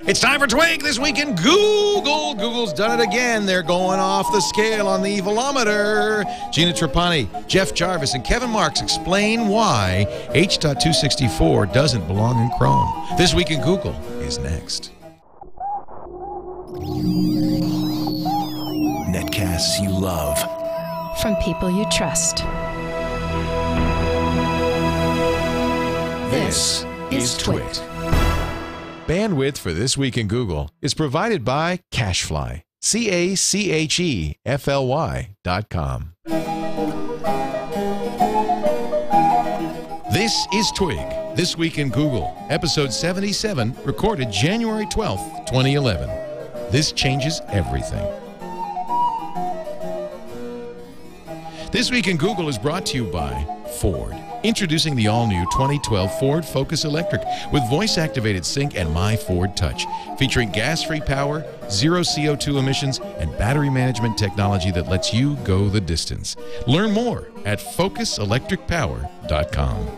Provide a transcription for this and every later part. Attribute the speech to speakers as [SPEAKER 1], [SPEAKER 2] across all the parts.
[SPEAKER 1] It's time for Twig This Week in Google. Google's done it again. They're going off the scale on the velometer. Gina Trapani, Jeff Jarvis, and Kevin Marks explain why H.264 doesn't belong in Chrome. This Week in Google is next.
[SPEAKER 2] Netcasts you love.
[SPEAKER 3] From people you trust.
[SPEAKER 2] This is TWiT.
[SPEAKER 1] Bandwidth for This Week in Google is provided by Cachefly. Cachefly.com. This is Twig, This Week in Google, episode 77, recorded January 12th, 2011. This changes everything. This Week in Google is brought to you by Ford. Introducing the all-new 2012 Ford Focus Electric with voice-activated sync and My Ford Touch, featuring gas-free power, zero CO2 emissions, and battery management technology that lets you go the distance. Learn more at focuselectricpower.com.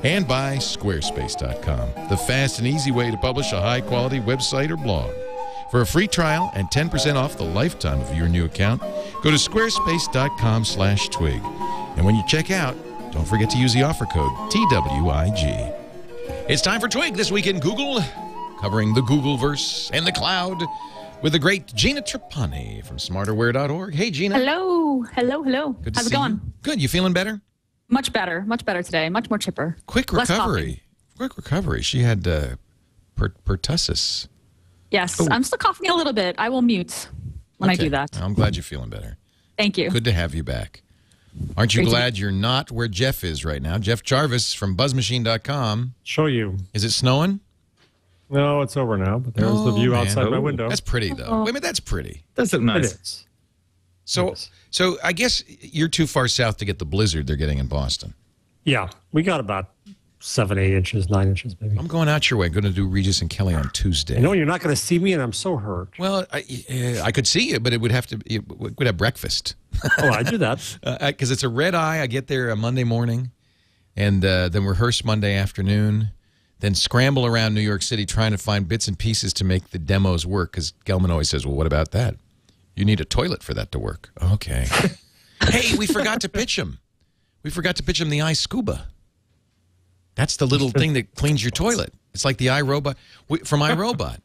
[SPEAKER 1] And by Squarespace.com, the fast and easy way to publish a high-quality website or blog. For a free trial and 10% off the lifetime of your new account, go to squarespace.com/twig. And when you check out, don't forget to use the offer code TWIG. It's time for Twig This Week in Google, covering the Googleverse and the cloud with the great Gina Trapani from smarterware.org. Hey, Gina.
[SPEAKER 4] Hello.
[SPEAKER 1] Good to
[SPEAKER 4] How's it
[SPEAKER 1] see
[SPEAKER 4] going?
[SPEAKER 1] you. Good. You feeling better?
[SPEAKER 4] Much better today. Much more chipper.
[SPEAKER 1] Quick recovery. She had pertussis.
[SPEAKER 4] Yes,
[SPEAKER 1] Ooh.
[SPEAKER 4] I'm still coughing a little bit. I will mute when I do that.
[SPEAKER 1] I'm glad you're feeling better.
[SPEAKER 4] Thank you.
[SPEAKER 1] Good to have you back. Aren't you glad you're not where Jeff is right now? Jeff Jarvis from buzzmachine.com.
[SPEAKER 5] Show you.
[SPEAKER 1] Is it snowing?
[SPEAKER 5] No, it's over now, but there's the view outside my window.
[SPEAKER 1] That's pretty, though. Wait a minute, that's pretty.
[SPEAKER 6] Does look nice.
[SPEAKER 5] It is.
[SPEAKER 1] So I guess you're too far south to get the blizzard they're getting in Boston.
[SPEAKER 5] Yeah, we got about 7, 8 inches, 9 inches, maybe.
[SPEAKER 1] I'm going out your way. I'm going to do Regis and Kelly on Tuesday.
[SPEAKER 5] I know you're not going to see me, and I'm so hurt.
[SPEAKER 1] Well, I could see you, but it would have to. We'd have breakfast.
[SPEAKER 5] Oh, I do that.
[SPEAKER 1] Because it's a red eye. I get there Monday morning, and then rehearse Monday afternoon, then scramble around New York City trying to find bits and pieces to make the demos work. Because Gelman always says, "Well, what about that? You need a toilet for that to work." Okay. Hey, we forgot to pitch him. We forgot to pitch him the iScuba. That's the little thing that cleans your toilet. It's like the iRobot from iRobot.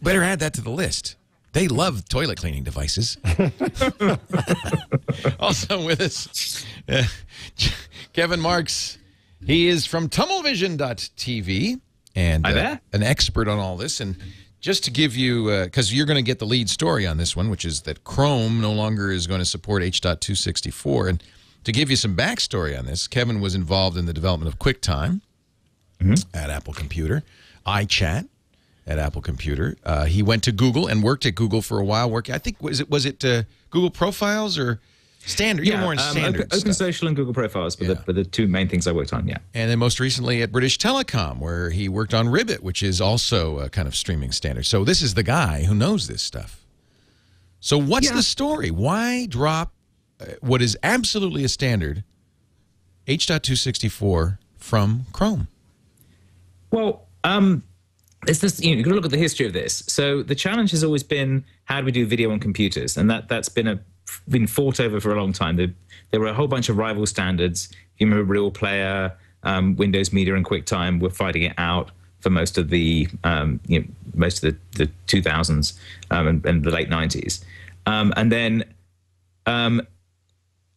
[SPEAKER 1] Better add that to the list. They love toilet cleaning devices. Also with us, Kevin Marks. He is from TumbleVision.tv and an expert on all this. And just to give you, because you're going to get the lead story on this one, which is that Chrome no longer is going to support H.264. And to give you some backstory on this, Kevin was involved in the development of QuickTime at Apple Computer, iChat at Apple Computer. He went to Google and worked at Google for a while. I think was it Google Profiles or Standard?
[SPEAKER 6] Yeah,
[SPEAKER 1] you were more in Standard
[SPEAKER 6] Open Social and Google Profiles were the two main things I worked on. Yeah,
[SPEAKER 1] and then most recently at British Telecom, where he worked on Ribbit, which is also a kind of streaming standard. So this is the guy who knows this stuff. So what's the story? Why drop what is absolutely a standard, H.264 from Chrome?
[SPEAKER 6] Well, it's this. You can look at the history of this. So the challenge has always been, how do we do video on computers? And that's been fought over for a long time. There were a whole bunch of rival standards. If you remember, Real Player, Windows Media, and QuickTime were fighting it out for most of the the 2000s and the late 90s, and then.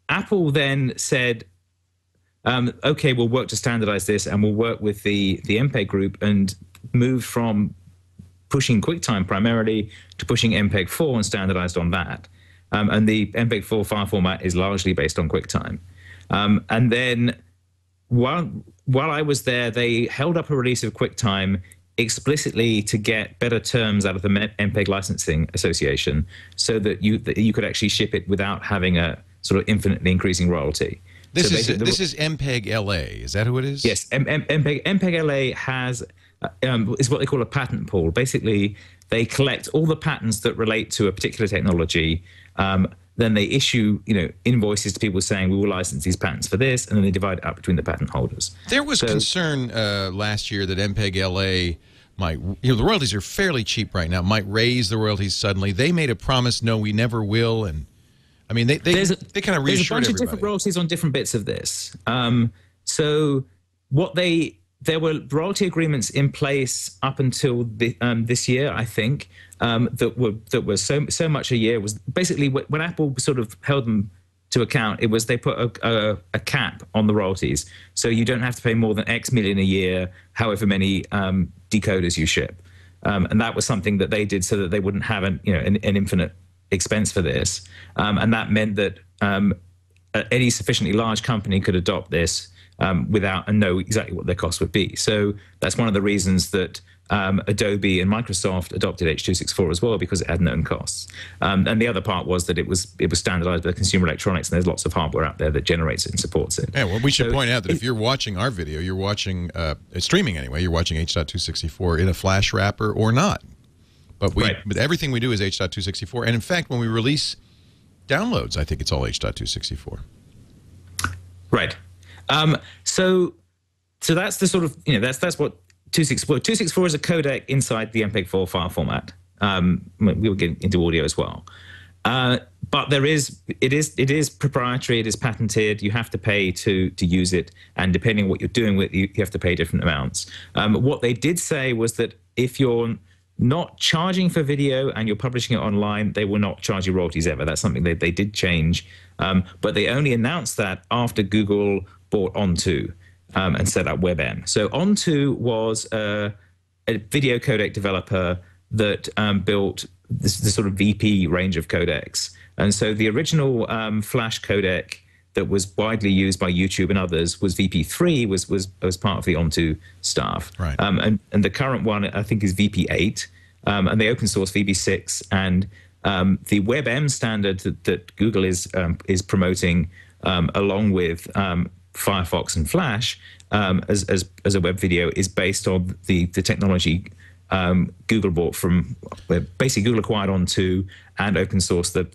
[SPEAKER 6] Apple then said, okay, we'll work to standardize this, and we'll work with the MPEG group, and move from pushing QuickTime primarily to pushing MPEG-4 and standardized on that. And the MPEG-4 file format is largely based on QuickTime. And then while I was there, they held up a release of QuickTime explicitly to get better terms out of the MPEG Licensing Association, so that you could actually ship it without having a sort of infinitely increasing royalty.
[SPEAKER 1] This is MPEG LA. Is that who it is?
[SPEAKER 6] Yes, MPEG LA has is what they call a patent pool. Basically, they collect all the patents that relate to a particular technology. Then they issue, invoices to people saying, we will license these patents for this, and then they divide it up between the patent holders.
[SPEAKER 1] There was concern last year that MPEG LA the royalties are fairly cheap right now, might raise the royalties suddenly. They made a promise, no, we never will, and I mean, they kind of reassured everybody.
[SPEAKER 6] There's a bunch of different royalties on different bits of this. So there were royalty agreements in place up until this year, I think, that were so much a year. Was basically when Apple sort of held them to account, it was they put a cap on the royalties, so you don't have to pay more than X million a year, however many decoders you ship, and that was something that they did so that they wouldn't have an infinite expense for this, and that meant that any sufficiently large company could adopt this without and know exactly what their costs would be. So that's one of the reasons that Adobe and Microsoft adopted H.264 as well, because it had known costs. And the other part was that it was standardized by consumer electronics, and there's lots of hardware out there that generates it and supports it.
[SPEAKER 1] Yeah, well, we should point out that if you're watching our video, you're watching streaming anyway. You're watching H.264 in a flash wrapper or not. But but everything we do is H.264, and in fact, when we release downloads, I think it's all H.264.
[SPEAKER 6] Right. So that's the sort of that's what 264. 264 is a codec inside the MPEG-4 file format. We will get into audio as well, but it is proprietary. It is patented. You have to pay to use it, and depending on what you're doing with it, you have to pay different amounts. What they did say was that if you're not charging for video and you're publishing it online, they will not charge you royalties ever. That's something they did change, but they only announced that after Google bought Onto and set up WebM. So Onto was a video codec developer that built this sort of VP range of codecs. And so the original Flash codec that was widely used by YouTube and others was VP3, was part of the Onto staff. Right. And the current one, I think, is VP8, and the open source VP6, and the WebM standard that Google is promoting, along with Firefox and Flash as a web video, is based on the technology Google bought from, basically Google acquired Onto and open source the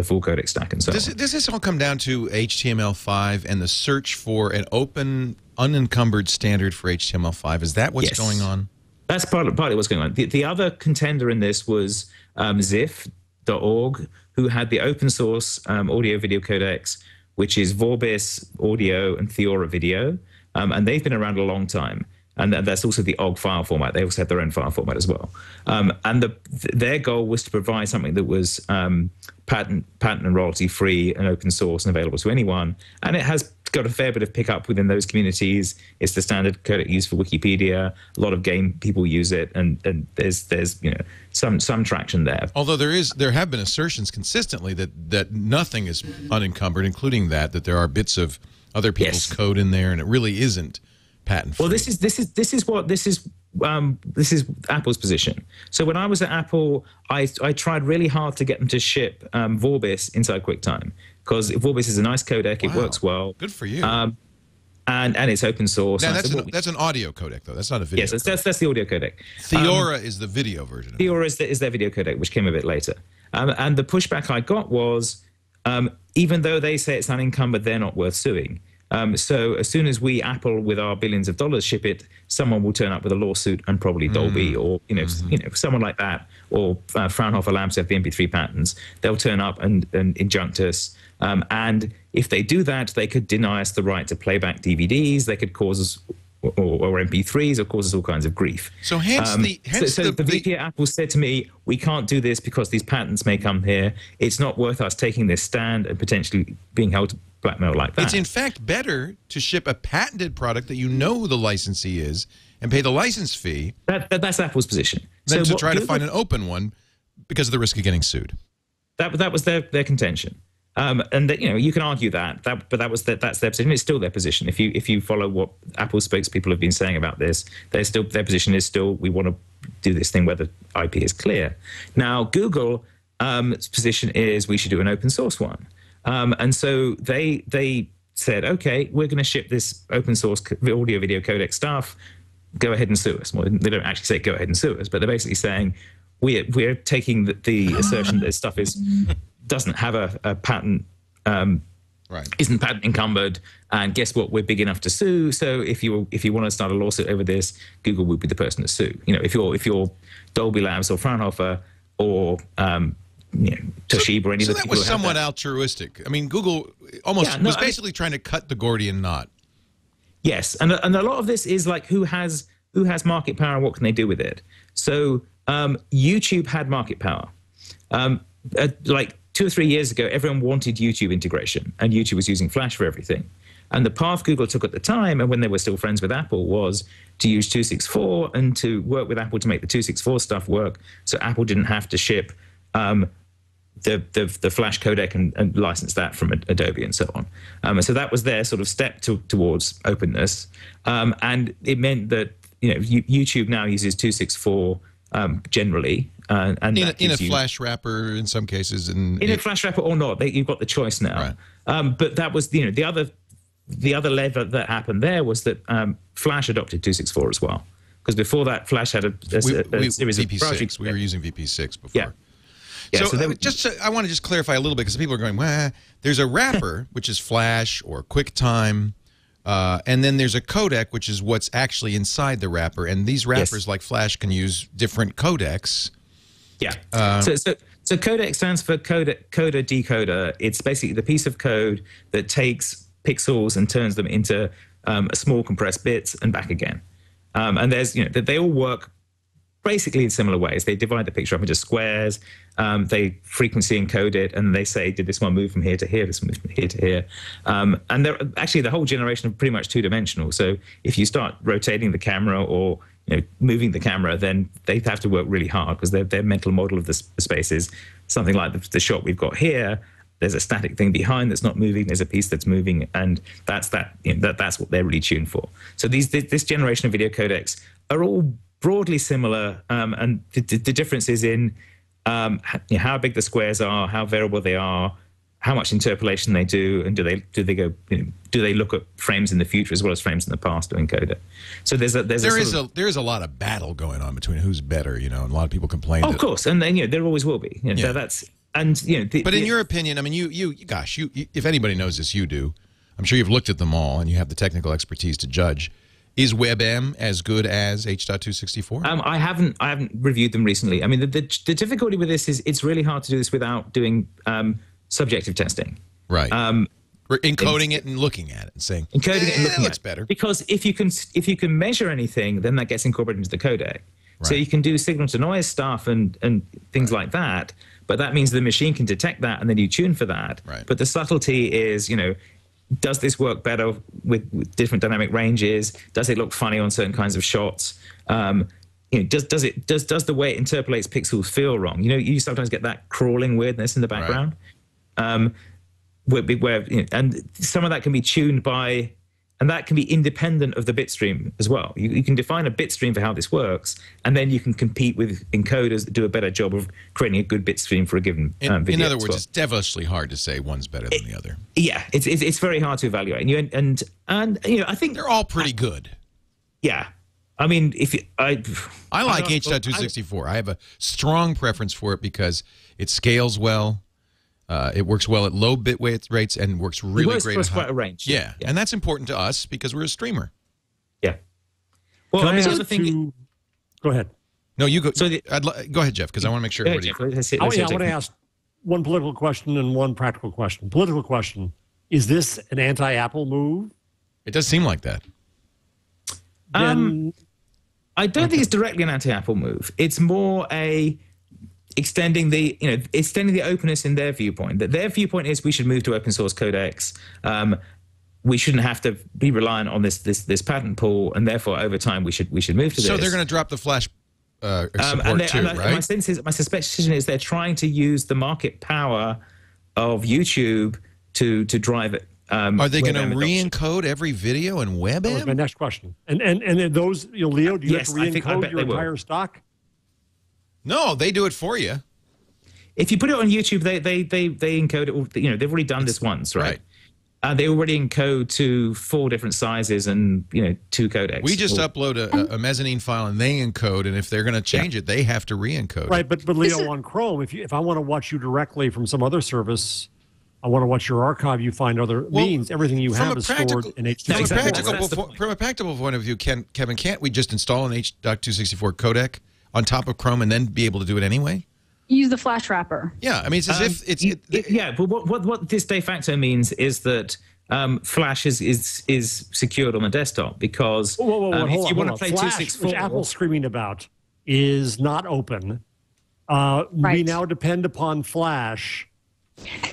[SPEAKER 6] full codec stack and so on.
[SPEAKER 1] Does this all come down to HTML5 and the search for an open, unencumbered standard for HTML5? Is that what's going on?
[SPEAKER 6] That's partly what's going on. The other contender in this was Ziff.org, who had the open source audio video codecs, which is Vorbis audio and Theora video, and they've been around a long time. And that's also the OGG file format. They also had their own file format as well. And their goal was to provide something that was patent and royalty free and open source and available to anyone. And it has got a fair bit of pickup within those communities. It's the standard codec used for Wikipedia. A lot of game people use it, and there's some traction there.
[SPEAKER 1] Although there have been assertions consistently that nothing is unencumbered, including that there are bits of other people's code in there, and it really isn't patent free.
[SPEAKER 6] Well, this is Apple's position. So when I was at Apple, I tried really hard to get them to ship Vorbis inside QuickTime, because Vorbis is a nice codec. It works well.
[SPEAKER 1] Good for you.
[SPEAKER 6] And it's open source.
[SPEAKER 1] Now, that's an audio codec, though. That's not a video.
[SPEAKER 6] Yes, that's the audio codec.
[SPEAKER 1] Theora is the video version.
[SPEAKER 6] Theora is their video codec, which came a bit later. And the pushback I got was, even though they say it's unencumbered, they're not worth suing. So as soon as we, Apple, with our billions of dollars, ship it, someone will turn up with a lawsuit, and probably Dolby or someone like that, or Fraunhofer Labs have the MP3 patents. They'll turn up and injunct us. And if they do that, they could deny us the right to play back DVDs. They could cause us, or MP3s, or cause us all kinds of grief.
[SPEAKER 1] So the
[SPEAKER 6] VP at Apple said to me, we can't do this because these patents may come here. It's not worth us taking this stand and potentially being held to blackmail like that.
[SPEAKER 1] It's in fact better to ship a patented product that you know who the licensee is and pay the license fee.
[SPEAKER 6] That's Apple's position.
[SPEAKER 1] Than to try to find an open one because of the risk of getting sued.
[SPEAKER 6] That was their contention. And you can argue that, but that's their position. It's still their position. If you follow what Apple spokespeople have been saying about this, their position is still, we want to do this thing where the IP is clear. Now Google's position is we should do an open source one, and so they said, okay, we're going to ship this open source audio video codec stuff. Go ahead and sue us. Well, they don't actually say go ahead and sue us, but they're basically saying we're taking the assertion that this stuff doesn't have a patent isn't patent encumbered, and guess what? We're big enough to sue. So if you want to start a lawsuit over this, Google would be the person to sue. If you're Dolby Labs or Fraunhofer or Toshiba or any of the people.
[SPEAKER 1] So that was somewhat altruistic. I mean, Google almost was basically trying to cut the Gordian knot.
[SPEAKER 6] Yes, and a lot of this is like who has market power and what can they do with it. So YouTube had market power. Like 2 or 3 years ago, everyone wanted YouTube integration, and YouTube was using Flash for everything. And the path Google took at the time, and when they were still friends with Apple, was to use 264 and to work with Apple to make the 264 stuff work, so Apple didn't have to ship the Flash codec and license that from Adobe and so on. So that was their sort of step towards openness, and it meant that YouTube now uses 264 generally. And
[SPEAKER 1] in a Flash wrapper in some cases, in
[SPEAKER 6] a Flash wrapper or not, you've got the choice now. Right. But that was the other lever that happened there was that Flash adopted 264 as well, because before that Flash had a series of
[SPEAKER 1] VP6. We were using VP6 before.
[SPEAKER 6] Yeah. Yeah,
[SPEAKER 1] so I want to just clarify a little bit, because people are going, well, there's a wrapper which is Flash or QuickTime. And then there's a codec, which is what's actually inside the wrapper. And these wrappers, like Flash, can use different codecs. Yeah.
[SPEAKER 6] So codec stands for coder decoder. It's basically the piece of code that takes pixels and turns them into small compressed bits and back again. And there's they all work basically in similar ways. They divide the picture up into squares. They frequency encode it, and they say, did this one move from here to here, this one move from here to here? And they're actually the whole generation of pretty much two-dimensional. So if you start rotating the camera or moving the camera, then they have to work really hard, because their mental model of the space is something like the shot we've got here. There's a static thing behind that's not moving. There's a piece that's moving, and that's what they're really tuned for. So this generation of video codecs are all broadly similar, and the difference is in how big the squares are, how variable they are, how much interpolation they do, and do they look at frames in the future as well as frames in the past to encode it. So there is
[SPEAKER 1] a lot of battle going on between who's better, and a lot of people complain.
[SPEAKER 6] Oh, of course, and then there always will be. But
[SPEAKER 1] in your opinion, I mean, you if anybody knows this, you do. I'm sure you've looked at them all, and you have the technical expertise to judge. Is WebM as good as H.264?
[SPEAKER 6] I haven't reviewed them recently. I mean, the difficulty with this is it's really hard to do this without doing subjective testing.
[SPEAKER 1] Right. Encoding it and looking at it and saying,
[SPEAKER 6] encoding it and looking at it.
[SPEAKER 1] Better.
[SPEAKER 6] Because if you can measure anything, then that gets incorporated into the codec. Right. So you can do signal to noise stuff and things like that. But that means the machine can detect that, and then you tune for that.
[SPEAKER 1] Right.
[SPEAKER 6] But the subtlety is, does this work better with different dynamic ranges? Does it look funny on certain kinds of shots? Does the way it interpolates pixels feel wrong? You sometimes get that crawling weirdness in the background, where and some of that can be tuned by, and that can be independent of the bit stream as well. You can define a bit stream for how this works, and then you can compete with encoders that do a better job of creating a good bit stream for a given video.
[SPEAKER 1] In other words, it's devilishly hard to say one's better than the other.
[SPEAKER 6] Yeah, it's very hard to evaluate. And I think
[SPEAKER 1] they're all pretty good.
[SPEAKER 6] Yeah. I mean,
[SPEAKER 1] I like H.264. I have a strong preference for it because it scales well. It works well at low bit rates and works really great at
[SPEAKER 6] quite a range.
[SPEAKER 1] Yeah, and that's important to us because we're a streamer.
[SPEAKER 6] Yeah. Well,
[SPEAKER 5] the other thing. Go ahead.
[SPEAKER 1] No, you go. So go ahead, Jeff, because I want to make sure everybody.
[SPEAKER 5] I want to ask one political question and one practical question. Political question: is this an anti-Apple move?
[SPEAKER 1] It does seem like that.
[SPEAKER 6] I don't think it's directly an anti-Apple move. It's more extending the openness in their viewpoint. That their viewpoint is we should move to open source codecs. We shouldn't have to be reliant on this patent pool, and therefore over time we should move to this.
[SPEAKER 1] So they're going to drop the Flash support too, right?
[SPEAKER 6] My suspicion is they're trying to use the market power of YouTube to drive it.
[SPEAKER 1] Are they going to re-encode every video in WebM?
[SPEAKER 5] That was my next question. And those, Leo, do you have to re-encode your entire stock?
[SPEAKER 1] No, they do it for you.
[SPEAKER 6] If you put it on YouTube, they encode it. They've already done this once, right? They already encode to 4 different sizes and 2 codecs.
[SPEAKER 1] We just upload a mezzanine file and they encode, and if they're going to change it, they have to re-encode.
[SPEAKER 5] Right, but Leo, on Chrome, if I want to watch you directly from some other service, I want to watch your archive. You find other means. Everything you have is stored in H.264.
[SPEAKER 1] From a practical point of view, Kevin, can't we just install an H.264 codec on top of Chrome and then be able to do it anyway?
[SPEAKER 4] Use the Flash wrapper.
[SPEAKER 1] Yeah, I mean, it's as if
[SPEAKER 6] yeah, but what this de facto means is that Flash is secured on the desktop because if you want to play
[SPEAKER 5] Flash,
[SPEAKER 6] 264,
[SPEAKER 5] which Apple's screaming about, is not open. We now depend upon Flash.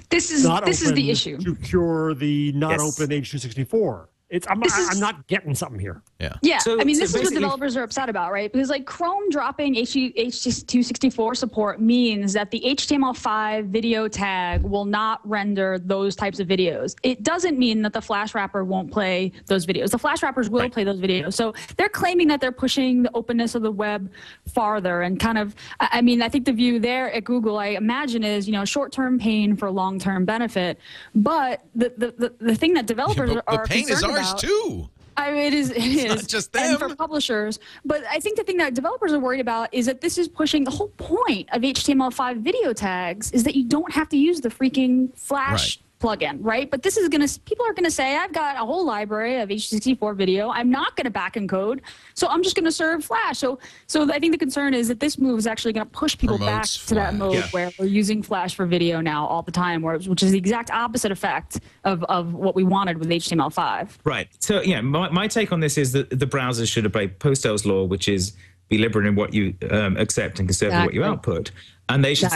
[SPEAKER 4] This is the issue.
[SPEAKER 5] To cure the not open H.264. I'm not getting something here.
[SPEAKER 1] Yeah.
[SPEAKER 4] Yeah. I mean, this is what developers are upset about, right? Because like Chrome dropping H.264 support means that the HTML5 video tag will not render those types of videos. It doesn't mean that the Flash wrapper won't play those videos. The Flash wrappers will play those videos. So they're claiming that they're pushing the openness of the web farther and kind of, I mean, I think the view there at Google, I imagine, is, short-term pain for long-term benefit. But the thing that developers are concerned about
[SPEAKER 1] too.
[SPEAKER 4] I mean, it is.
[SPEAKER 1] Not just them.
[SPEAKER 4] And for publishers. But I think the thing that developers are worried about is that this is pushing the whole point of HTML5 video tags is that you don't have to use the freaking Flash plugin, right? But this is people are gonna say, I've got a whole library of H.264 video. I'm not gonna back encode, so I'm just gonna serve Flash. So I think the concern is that this move is actually gonna push people back to that mode where we're using Flash for video now all the time, which is the exact opposite effect of what we wanted with HTML5.
[SPEAKER 6] Right. So yeah, my take on this is that the browsers should obey Postale's law, which is be liberal in what you accept and conservative what you output, and they should,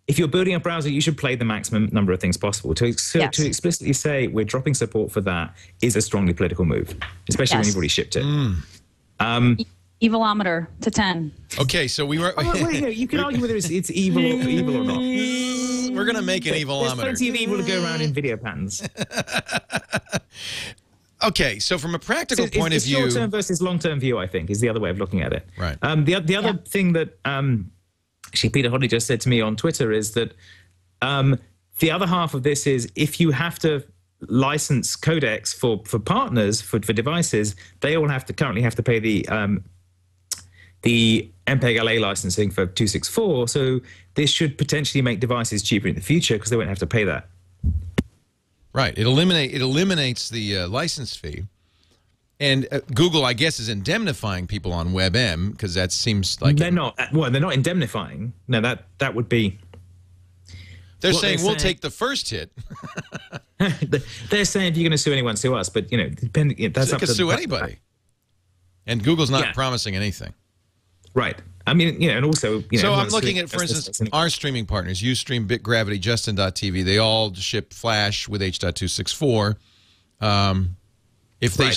[SPEAKER 6] if you're building a browser, you should play the maximum number of things possible. To explicitly say we're dropping support for that is a strongly political move, especially when you've already shipped it.
[SPEAKER 4] Evilometer to 10.
[SPEAKER 1] Okay, so we were...
[SPEAKER 6] you can argue whether it's evil or not.
[SPEAKER 1] We're going to make an evilometer.
[SPEAKER 6] There's plenty of evil to go around in video patterns.
[SPEAKER 1] Okay, so from a practical point of view...
[SPEAKER 6] Short-term versus long-term view, I think, is the other way of looking at it.
[SPEAKER 1] Right.
[SPEAKER 6] The other thing that... actually, Peter Hodley just said to me on Twitter is that the other half of this is if you have to license codecs for partners, for devices, they all currently have to pay the MPEG LA licensing for 264. So this should potentially make devices cheaper in the future because they won't have to pay that.
[SPEAKER 1] Right. It eliminates the license fee. And Google, I guess, is indemnifying people on WebM because that seems like
[SPEAKER 6] they're not. Well, they're not indemnifying. No, that would be.
[SPEAKER 1] They're saying we'll take the first hit.
[SPEAKER 6] They're saying if you're going to sue anyone, sue us. But depending, that's
[SPEAKER 1] they could sue anybody. And Google's not promising anything.
[SPEAKER 6] Right. I mean, and also,
[SPEAKER 1] so I'm looking at, for instance, our streaming partners: Ustream, BitGravity, Justin.tv. They all ship Flash with H.264. If they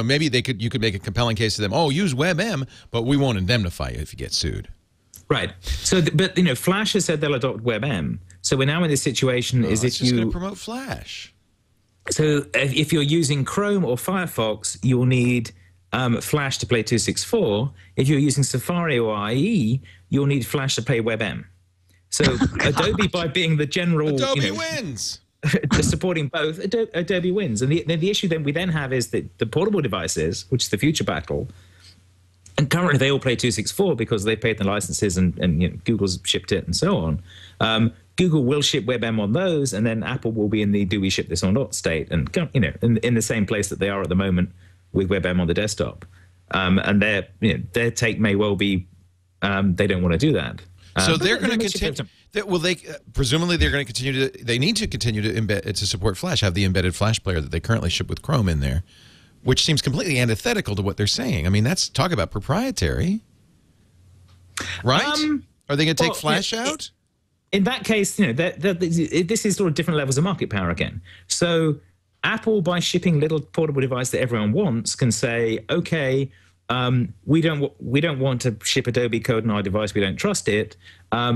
[SPEAKER 1] maybe you could make a compelling case to them. Oh, use WebM, but we won't indemnify you if you get sued.
[SPEAKER 6] Right. So, but Flash has said they'll adopt WebM. So we're now in this situation. Is if
[SPEAKER 1] just going to promote Flash.
[SPEAKER 6] So if you're using Chrome or Firefox, you'll need Flash to play 264. If you're using Safari or IE, you'll need Flash to play WebM. So Adobe, by being the general,
[SPEAKER 1] Adobe wins.
[SPEAKER 6] Supporting both, Adobe wins. And the issue then we have is that the portable devices, which is the future battle, and currently they all play 264 because they paid the licenses and Google's shipped it and so on. Google will ship WebM on those, and then Apple will be in the do we ship this or not state, and in the same place that they are at the moment with WebM on the desktop. And their take may well be they don't want to do that.
[SPEAKER 1] So they're going to continue. Presumably they're going to continue to. They need to continue to embed to support Flash. Have the embedded Flash player that they currently ship with Chrome in there, which seems completely antithetical to what they're saying. I mean, that's talk about proprietary, right? Are they going to take Flash out?
[SPEAKER 6] In that case, this is sort of different levels of market power again. So Apple, by shipping little portable device that everyone wants, can say, okay. We don't want to ship Adobe code on our device. We don't trust it,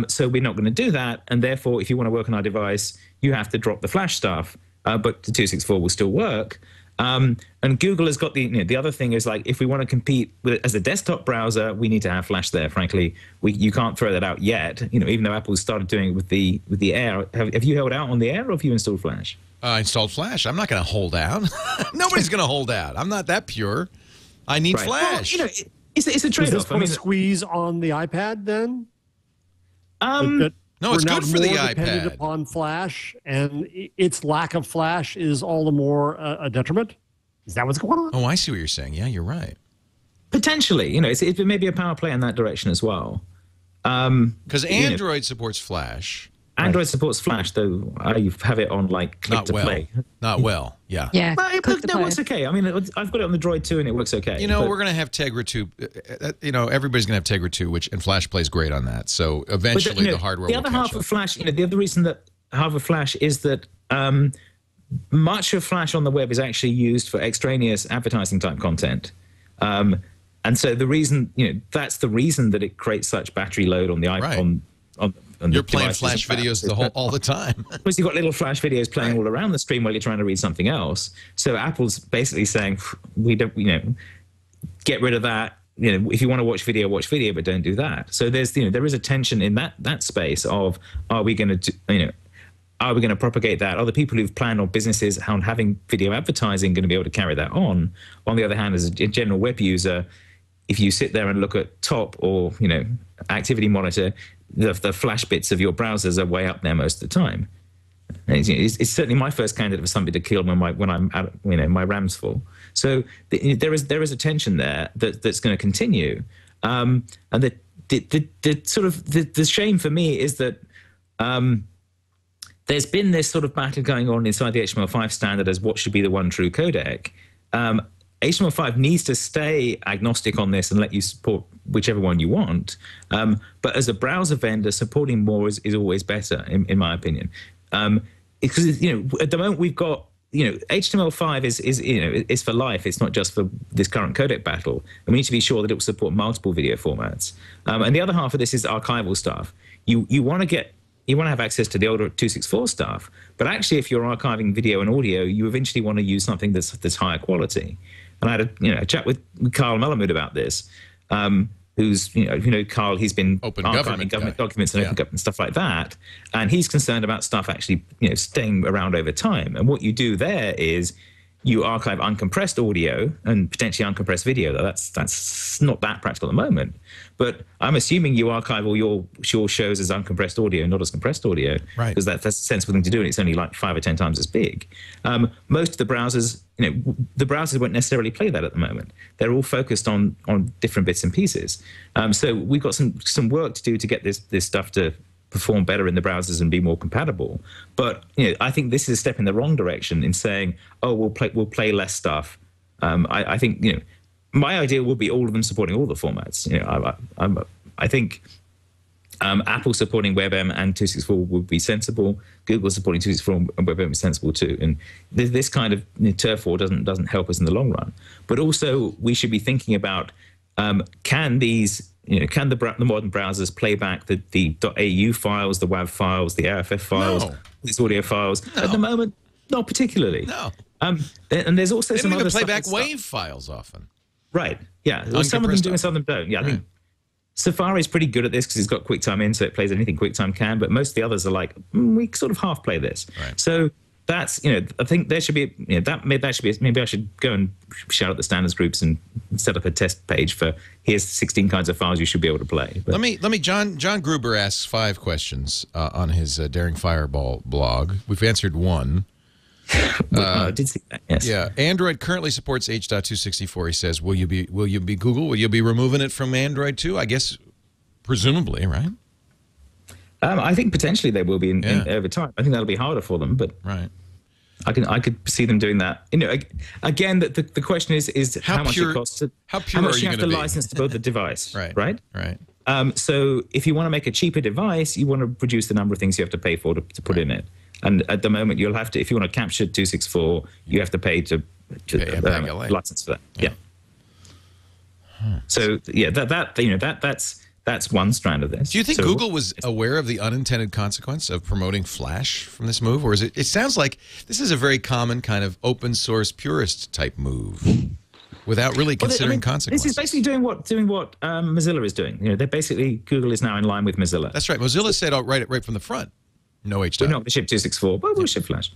[SPEAKER 6] so we're not going to do that. And therefore, if you want to work on our device, you have to drop the Flash stuff. But the 264 will still work. And Google has got the other thing is like if we want to compete as a desktop browser, we need to have Flash there. Frankly, you can't throw that out yet. Even though Apple started doing it with the Air. Have you held out on the Air, or have you installed Flash?
[SPEAKER 1] I installed Flash. I'm not going to hold out. Nobody's going to hold out. I'm not that pure. I need Flash.
[SPEAKER 6] Well, it's a trade-off.
[SPEAKER 5] Is this going to squeeze on the iPad then?
[SPEAKER 1] No, it's good for the iPad.
[SPEAKER 5] Dependent upon flash, and its lack of flash is all the more a detriment. Is that what's going on?
[SPEAKER 1] Oh, I see what you're saying. Yeah, you're right.
[SPEAKER 6] Potentially, it may be a power play in that direction as well.
[SPEAKER 1] Because Android supports flash.
[SPEAKER 6] Android supports Flash, though I have it on like click to play.
[SPEAKER 1] Not well, yeah.
[SPEAKER 4] Yeah,
[SPEAKER 6] well, it works okay. I mean, I've got it on the Droid 2 and it works okay.
[SPEAKER 1] We're going to have Tegra 2. Everybody's going to have Tegra 2, and Flash plays great on that. So eventually the hardware will catch up. The other half of Flash,
[SPEAKER 6] the other reason that half of Flash is that much of Flash on the web is actually used for extraneous advertising type content. And so the reason, that's the reason that it creates such battery load on the iPhone.
[SPEAKER 1] Right. You're playing Flash videos all the time.
[SPEAKER 6] Because you've got little Flash videos playing all around the screen while you're trying to read something else. So Apple's basically saying, we don't, get rid of that. If you want to watch video, but don't do that. So there is a tension in that space of, are we going to propagate that? Are the people who've planned on businesses on having video advertising going to be able to carry that on? On the other hand, as a general web user, if you sit there and look at top or activity monitor, the flash bits of your browsers are way up there most of the time. It's certainly my first candidate for something to kill when I'm at, my RAM's full. So there is a tension there that's going to continue. And the shame for me is that there's been this sort of battle going on inside the HTML5 standard as what should be the one true codec. HTML5 needs to stay agnostic on this and let you support whichever one you want. But as a browser vendor, supporting more is always better, in my opinion. Because, at the moment we've got, HTML5 is for life. It's not just for this current codec battle. And we need to be sure that it will support multiple video formats. And the other half of this is archival stuff. You want to have access to the older 264 stuff, but actually if you're archiving video and audio, you eventually want to use something that's higher quality. And I had a chat with Carl Malamud about this, who's, Carl, he's been archiving government documents and open government stuff like that. And he's concerned about stuff actually, staying around over time. And what you do there is you archive uncompressed audio and potentially uncompressed video. That's not that practical at the moment. But I'm assuming you archive all your shows as uncompressed audio, not as compressed audio, right? Because that's a sensible thing to do, and it's only like 5 or 10 times as big. Most of the browsers, the browsers won't necessarily play that at the moment. They're all focused on different bits and pieces. So we've got some work to do to get this stuff to perform better in the browsers and be more compatible. But I think this is a step in the wrong direction in saying, oh, we'll play less stuff. I think my idea would be all of them supporting all the formats. I think Apple supporting WebM and 264 would be sensible. Google supporting 264 and WebM is sensible too. And this kind of turf war doesn't help us in the long run. But also we should be thinking about can the modern browsers play back the .au files, the WAV files, the AFF files, these audio files? No. At the moment, not particularly.
[SPEAKER 1] No.
[SPEAKER 6] And there's also some other stuff.
[SPEAKER 1] They don't even play back WAV files often.
[SPEAKER 6] Right. Yeah. Well, some of them do and some of them don't. Yeah. I think Safari's pretty good at this because it's got QuickTime in, so it plays anything QuickTime can. But most of the others are like, we sort of half play this.
[SPEAKER 1] Right.
[SPEAKER 6] So that's, I think there should be, that should be, maybe I should go and shout out the standards groups and set up a test page for here's 16 kinds of files you should be able to play. But
[SPEAKER 1] let me, John Gruber asks 5 questions on his Daring Fireball blog. We've answered 1.
[SPEAKER 6] I did see that, yes.
[SPEAKER 1] Yeah, Android currently supports H.264. He says, will you be Google? Will you be removing it from Android too? I guess, presumably, right?
[SPEAKER 6] I think potentially they will be in over time. I think that'll be harder for them, but
[SPEAKER 1] right.
[SPEAKER 6] I could see them doing that. Again, the question is how much it costs.
[SPEAKER 1] How pure
[SPEAKER 6] much
[SPEAKER 1] are you
[SPEAKER 6] have to license to build the device?
[SPEAKER 1] Right.
[SPEAKER 6] So if you want to make a cheaper device, you want to reduce the number of things you have to pay for to put in it. And at the moment, you'll have to, if you want to capture 264, you have to pay to license for that. Yeah. So yeah, that's one strand of this.
[SPEAKER 1] Do you think Google was aware of the unintended consequence of promoting Flash from this move, or is it? It sounds like this is a very common kind of open source purist type move, without really considering consequences.
[SPEAKER 6] This is basically doing what Mozilla is doing. They're basically, Google is now in line with Mozilla.
[SPEAKER 1] That's right. Mozilla said right from the front. No H.
[SPEAKER 6] We're not going to ship 264, but we'll ship Flash.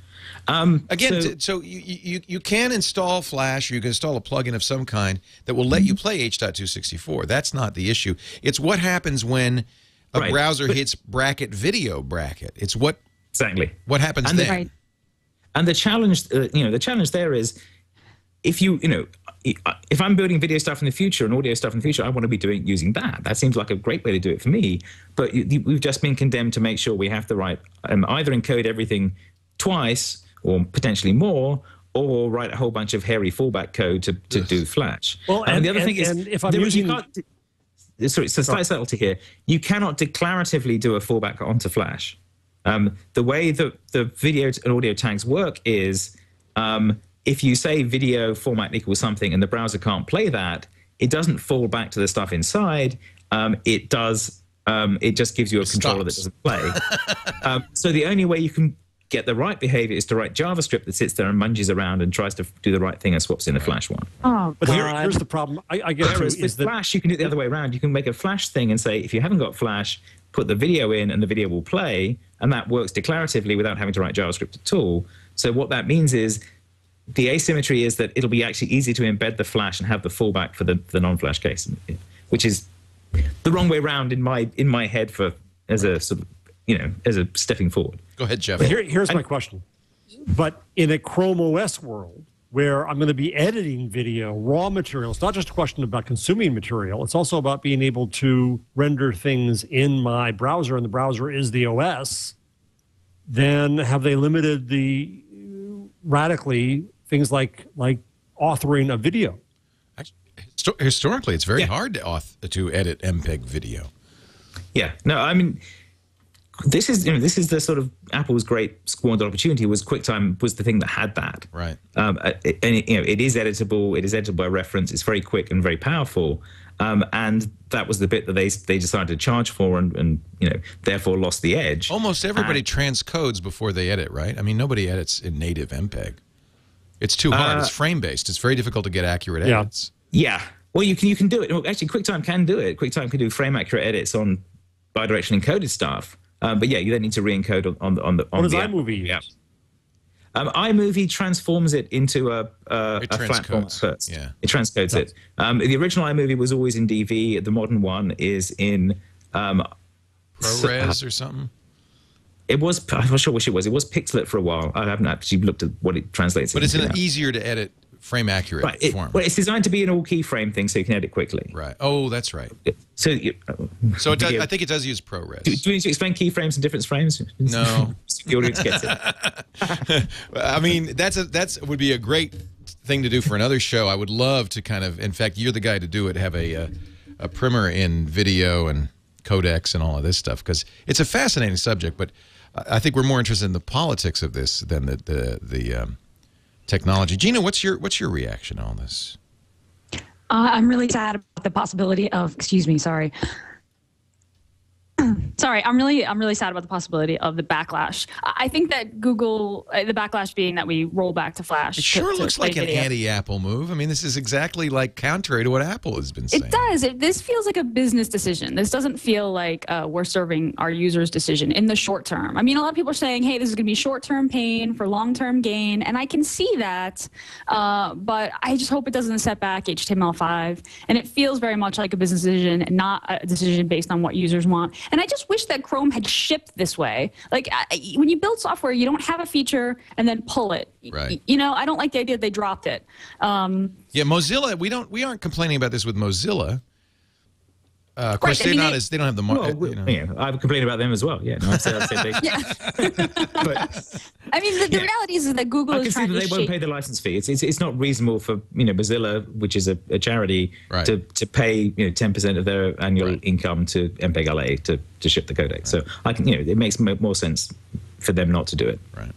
[SPEAKER 1] Again, so you can install Flash, or you can install a plugin of some kind that will let you play H.264. That's not the issue. It's what happens when a browser hits bracket video bracket. It's what happens then.
[SPEAKER 4] Right.
[SPEAKER 6] And the challenge, the challenge there is, if if I'm building video stuff in the future and audio stuff in the future, I want to be using that. That seems like a great way to do it for me. But we've just been condemned to make sure we have the right, either encode everything twice or potentially more, or write a whole bunch of hairy fallback code to do Flash.
[SPEAKER 5] Well,
[SPEAKER 6] and the other thing is,
[SPEAKER 5] if I'm using...
[SPEAKER 6] Sorry, it's a slight subtlety here. You cannot declaratively do a fallback onto Flash. The way that the video and audio tags work is, if you say video format equals something and the browser can't play that, it doesn't fall back to the stuff inside. It does. It just gives you a controller that doesn't play. So the only way you can get the right behavior is to write JavaScript that sits there and munges around and tries to do the right thing and swaps in the Flash one.
[SPEAKER 4] Oh,
[SPEAKER 5] but here's the problem. I get
[SPEAKER 6] Whereas with Flash, you can do it the other way around. You can make a Flash thing and say, if you haven't got Flash, put the video in and the video will play, and that works declaratively without having to write JavaScript at all. So what that means is the asymmetry is that it'll be actually easy to embed the Flash and have the fallback for the non-Flash case, which is the wrong way around in my head as a sort of, as a stepping forward.
[SPEAKER 1] Go ahead, Jeff.
[SPEAKER 5] But here's my question. But in a Chrome OS world, where I'm going to be editing video, raw material, it's not just a question about consuming material. It's also about being able to render things in my browser, and the browser is the OS. Then have they limited radically things like authoring a video?
[SPEAKER 1] Historically, it's very hard to edit MPEG video.
[SPEAKER 6] Yeah. No, I mean, this is the sort of Apple's great squandered opportunity. Was QuickTime was the thing that had that.
[SPEAKER 1] Right.
[SPEAKER 6] It is editable. It is editable by reference. It's very quick and very powerful. And that was the bit that they decided to charge for, and therefore lost the edge.
[SPEAKER 1] Almost everybody transcodes before they edit, right? I mean, nobody edits in native MPEG. It's too hard. It's frame based. It's very difficult to get accurate edits.
[SPEAKER 6] Yeah. Well, you can do it. Well, actually, QuickTime can do it. QuickTime can do frame accurate edits on bidirectional encoded stuff. But yeah, you then need to re-encode on the.
[SPEAKER 5] What does iMovie use?
[SPEAKER 6] Yeah. iMovie transforms it into a flat format first.
[SPEAKER 1] Yeah.
[SPEAKER 6] It transcodes it. The original iMovie was always in DV. The modern one is in
[SPEAKER 1] ProRes or something.
[SPEAKER 6] It was. I'm not sure which it was. It was Pixelate for a while. I haven't actually looked at what it translates.
[SPEAKER 1] But it's an easier to edit frame accurate form.
[SPEAKER 6] Well, it's designed to be an all keyframe thing, so you can edit quickly.
[SPEAKER 1] Right. Oh, that's right.
[SPEAKER 6] So
[SPEAKER 1] it does, I think it does use ProRes.
[SPEAKER 6] Do you need to explain keyframes and difference frames?
[SPEAKER 1] No.
[SPEAKER 6] The audience gets it.
[SPEAKER 1] I mean, that's would be a great thing to do for another show. I would love to kind of, in fact, you're the guy to do it, have a primer in video and codecs and all of this stuff, because it's a fascinating subject, but I think we're more interested in the politics of this than the technology. Gina, what's your reaction on this?
[SPEAKER 4] I'm really sad about the possibility of. Excuse me. Sorry. Sorry, I'm really sad about the possibility of the backlash. I think that Google, the backlash being that we roll back to Flash.
[SPEAKER 1] It sure looks like an anti-Apple move. I mean, this is exactly like contrary to what Apple has been saying.
[SPEAKER 4] It does. This feels like a business decision. This doesn't feel like we're serving our users' decision in the short term. I mean, a lot of people are saying, hey, this is going to be short-term pain for long-term gain, and I can see that, but I just hope it doesn't set back HTML5, and it feels very much like a business decision and not a decision based on what users want. And I just wish that Chrome had shipped this way. Like when you build software, you don't have a feature and then pull it.
[SPEAKER 1] Right.
[SPEAKER 4] I don't like the idea that they dropped it.
[SPEAKER 1] Yeah, Mozilla. We aren't complaining about this with Mozilla. Of course, they don't have the market.
[SPEAKER 6] Well, yeah, I've complained about them as well. Yeah, no, I've said they.
[SPEAKER 4] Yeah.
[SPEAKER 6] But
[SPEAKER 4] I mean, the reality is that Google is trying to
[SPEAKER 6] they won't pay the license fee. It's not reasonable for Mozilla, which is a charity,
[SPEAKER 1] right,
[SPEAKER 6] to pay 10% of their annual income to MPEG LA to ship the codec. Right. So it makes more sense for them not to do it.
[SPEAKER 1] Right.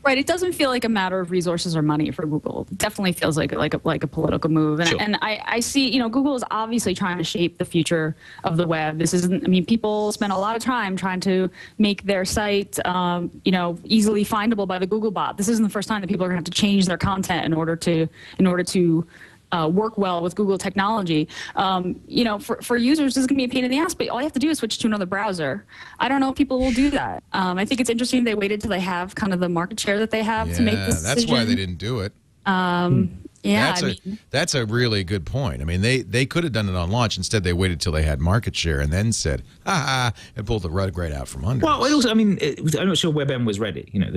[SPEAKER 4] Right. It doesn't feel like a matter of resources or money for Google. It definitely feels like a political move. And,
[SPEAKER 6] sure.
[SPEAKER 4] and I see, Google is obviously trying to shape the future of the web. This isn't, I mean, people spend a lot of time trying to make their site, easily findable by the Google bot. This isn't the first time that people are going to have to change their content in order to work well with Google technology. For users, this is going to be a pain in the ass, but all you have to do is switch to another browser. I don't know if people will do that. I think it's interesting they waited till they have kind of the market share that they have to make this decision.
[SPEAKER 1] That's why they didn't do it.
[SPEAKER 4] Yeah,
[SPEAKER 1] that's a really good point. I mean, they could have done it on launch. Instead, they waited till they had market share and then said, "Ha ha," and pulled the rug right out from under.
[SPEAKER 6] Well, also, I mean, I'm not sure WebM was ready. You know,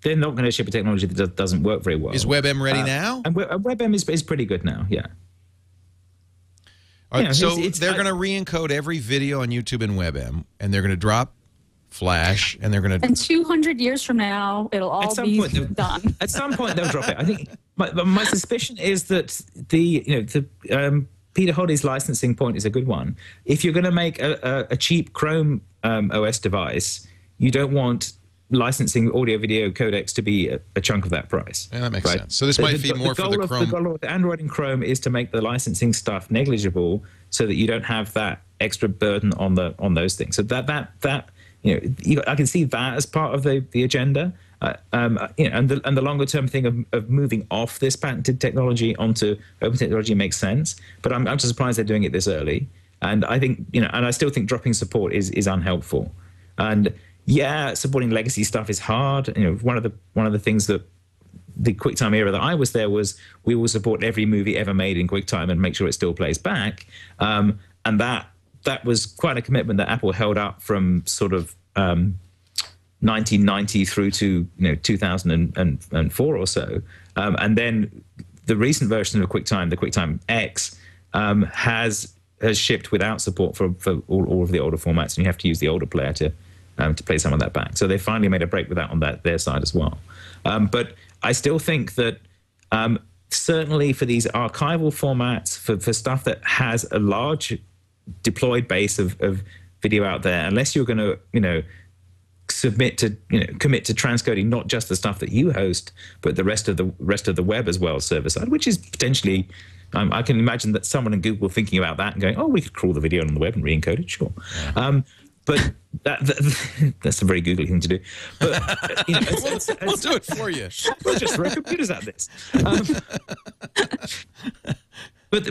[SPEAKER 6] they're not going to ship a technology that doesn't work very well.
[SPEAKER 1] Is WebM ready now?
[SPEAKER 6] And WebM is pretty good now. Yeah.
[SPEAKER 1] So they're going to re-encode every video on YouTube in WebM, and they're going to drop Flash, and they're going to.
[SPEAKER 4] And 200 years from now, it'll all be done.
[SPEAKER 6] At some point, they'll drop it. I think my suspicion is that Peter Hoddy's licensing point is a good one. If you're going to make a cheap Chrome OS device, you don't want licensing audio-video codecs to be a chunk of that price.
[SPEAKER 1] Yeah, that makes sense. So this might be more for the Chrome.
[SPEAKER 6] The goal of Android and Chrome is to make the licensing stuff negligible, so that you don't have that extra burden on those things. So that I can see that as part of the agenda. And the longer term thing of moving off this patented technology onto open technology makes sense. But I'm just surprised they're doing it this early. And I think and I still think dropping support is unhelpful. And yeah, supporting legacy stuff is hard. One of the things that the QuickTime era that I was there was we will support every movie ever made in QuickTime and make sure it still plays back. And that was quite a commitment that Apple held up from sort of 1990 through to 2004 or so. And then the recent version of QuickTime, the QuickTime X, has shipped without support for all of the older formats, and you have to use the older player to play some of that back. So they finally made a break with that on their side as well. But I still think that certainly for these archival formats, for stuff that has a large deployed base of video out there, unless you're going to commit to transcoding not just the stuff that you host, but the rest of the web as well, server side, which is potentially. I can imagine that someone in Google thinking about that and going, "Oh, we could crawl the video on the web and re-encode it, sure." But that's a very googly thing to do. But
[SPEAKER 1] we'll do it for you.
[SPEAKER 6] We'll just throw computers at this. But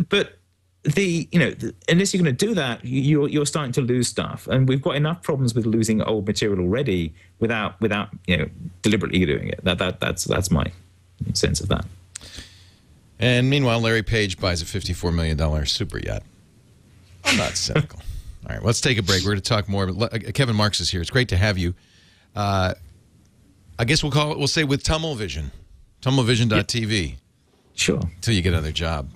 [SPEAKER 6] unless you're going to do that, you're starting to lose stuff, and we've got enough problems with losing old material already without deliberately doing it. That's my sense of that.
[SPEAKER 1] And meanwhile, Larry Page buys a $54 million super yacht. I'm not cynical. All right, let's take a break. We're going to talk more. But Kevin Marks is here. It's great to have you. I guess we'll say with Tummel Vision, tumblevision.tv.
[SPEAKER 6] Sure.
[SPEAKER 1] Until you get another job.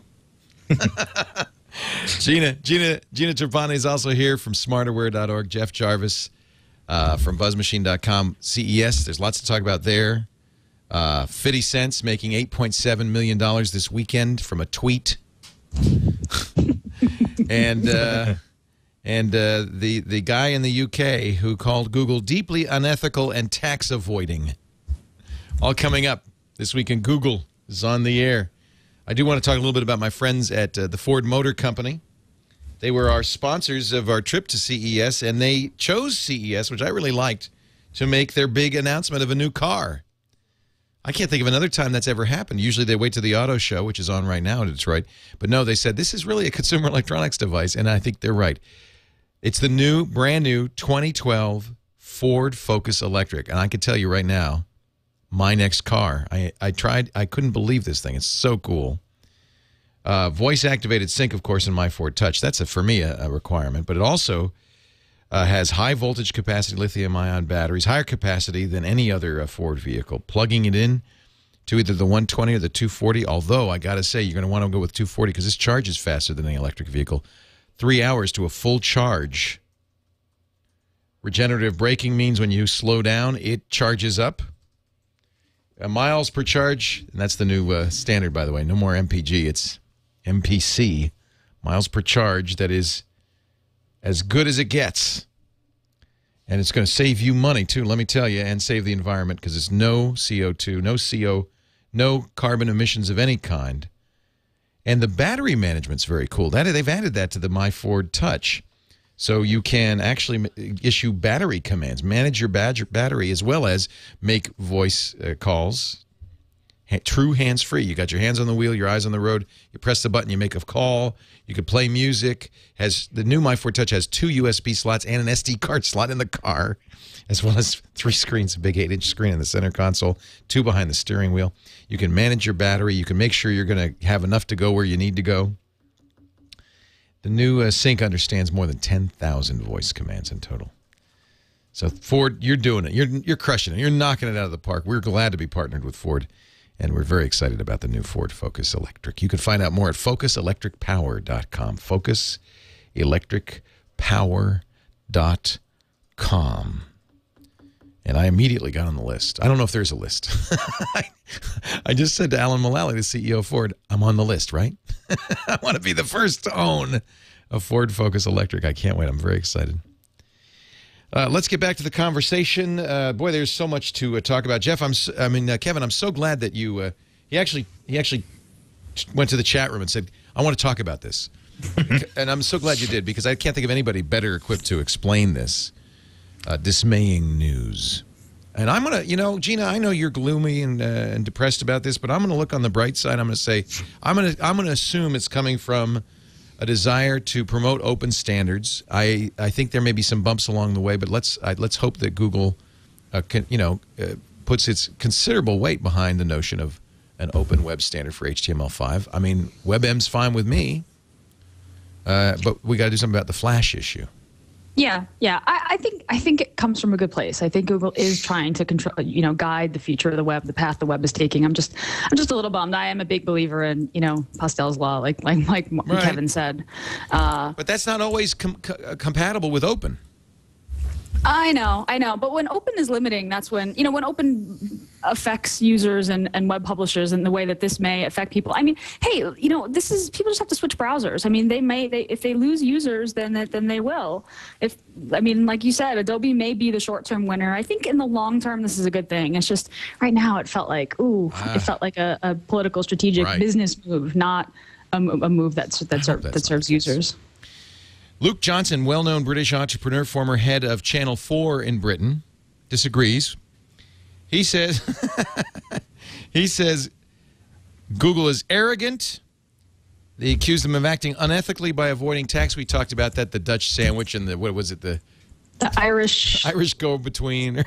[SPEAKER 1] Gina Trapani is also here from smarterware.org. Jeff Jarvis from buzzmachine.com. CES, there's lots to talk about there. 50 Cent making $8.7 million this weekend from a tweet. And the guy in the UK who called Google deeply unethical and tax avoiding. All coming up this week in Google is on the air. I do want to talk a little bit about my friends at the Ford Motor Company. They were our sponsors of our trip to CES, and they chose CES, which I really liked, to make their big announcement of a new car. I can't think of another time that's ever happened. Usually they wait to the auto show, which is on right now in Detroit. But no, they said this is really a consumer electronics device, and I think they're right. It's the brand new 2012 Ford Focus Electric, and I can tell you right now, my next car. I tried. I couldn't believe this thing. It's so cool. Voice-activated sync, of course, in my Ford Touch. That's, for me, a requirement. But it also has high-voltage capacity lithium-ion batteries, higher capacity than any other Ford vehicle. Plugging it in to either the 120 or the 240, although I got to say you're going to want to go with 240 because this charges faster than the electric vehicle. 3 hours to a full charge. Regenerative braking means when you slow down, it charges up. Miles per charge, and that's the new standard, by the way. No more MPG, it's MPC. Miles per charge, that is as good as it gets. And it's going to save you money, too, let me tell you, and save the environment because it's no CO2, no carbon emissions of any kind. And the battery management's very cool. They've added that to the My Ford Touch. So you can actually issue battery commands, manage your battery, as well as make voice calls, true hands-free. You got your hands on the wheel, your eyes on the road. You press the button, you make a call. You can play music. The new My Ford Touch has 2 USB slots and an SD card slot in the car, as well as 3 screens, a big 8-inch screen in the center console, 2 behind the steering wheel. You can manage your battery. You can make sure you're going to have enough to go where you need to go. The new Sync understands more than 10,000 voice commands in total. So Ford, you're doing it. You're crushing it. You're knocking it out of the park. We're glad to be partnered with Ford, and we're very excited about the new Ford Focus Electric. You can find out more at focuselectricpower.com. Focuselectricpower.com. And I immediately got on the list. I don't know if there's a list. I just said to Alan Mullally, the CEO of Ford, I'm on the list, right? I want to be the first to own a Ford Focus Electric. I can't wait. I'm very excited. Let's get back to the conversation. Boy, there's so much to talk about. Jeff, Kevin, I'm so glad that you. He actually went to the chat room and said, "I want to talk about this," and I'm so glad you did, because I can't think of anybody better equipped to explain this dismaying news. And I'm gonna, Gina, I know you're gloomy and depressed about this, but I'm gonna look on the bright side. I'm gonna say, I'm gonna assume it's coming from a desire to promote open standards. I think there may be some bumps along the way, but let's hope that Google, puts its considerable weight behind the notion of an open web standard for HTML5. I mean, WebM's fine with me, but we got to do something about the Flash issue.
[SPEAKER 4] Yeah. I think it comes from a good place. I think Google is trying to control, guide the future of the web, the path the web is taking. I'm just a little bummed. I am a big believer in, Pastel's law, like right. Kevin said.
[SPEAKER 1] But that's not always compatible with open.
[SPEAKER 4] I know. But when open is limiting, that's when, when open affects users and web publishers in the way that this may affect people. I mean, hey, people just have to switch browsers. I mean, if they lose users, then they will. Like you said, Adobe may be the short-term winner. I think in the long term, this is a good thing. It's just right now it felt like, it felt like a political, strategic business move, not a move that serves users.
[SPEAKER 1] Luke Johnson, well-known British entrepreneur, former head of Channel 4 in Britain, disagrees. He says, Google is arrogant. They accuse them of acting unethically by avoiding tax. We talked about that, the Dutch sandwich and the
[SPEAKER 4] Irish
[SPEAKER 1] go-between.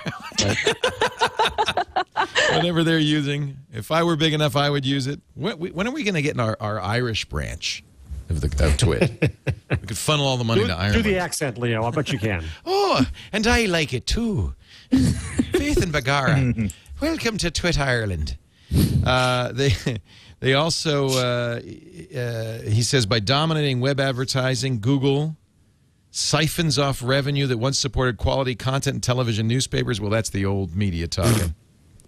[SPEAKER 1] Whatever they're using. If I were big enough, I would use it. When are we going to get in our Irish branch of TWiT? We could funnel all the money to Ireland.
[SPEAKER 5] Do the accent, Leo. I bet you can.
[SPEAKER 1] Oh, and I like it too. Faith and Bagara. Welcome to TWiT Ireland. They also, he says, by dominating web advertising, Google siphons off revenue that once supported quality content in television newspapers. Well, that's the old media talking.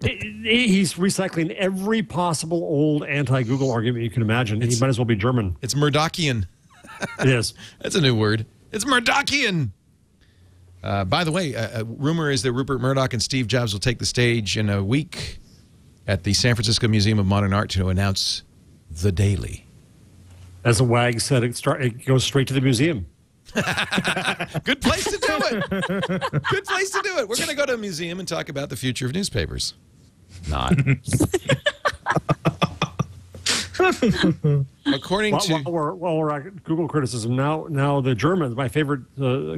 [SPEAKER 5] He's recycling every possible old anti-Google argument you can imagine. He might as well be German.
[SPEAKER 1] It's Murdochian.
[SPEAKER 5] It is.
[SPEAKER 1] That's a new word. It's Murdochian. By the way, a rumor is that Rupert Murdoch and Steve Jobs will take the stage in a week at the San Francisco Museum of Modern Art to announce The Daily.
[SPEAKER 5] As a wag said, it goes straight to the museum.
[SPEAKER 1] Good place to do it. Good place to do it. We're going to go to a museum and talk about the future of newspapers. Not. According to...
[SPEAKER 5] While we're at Google criticism, now the Germans, my favorite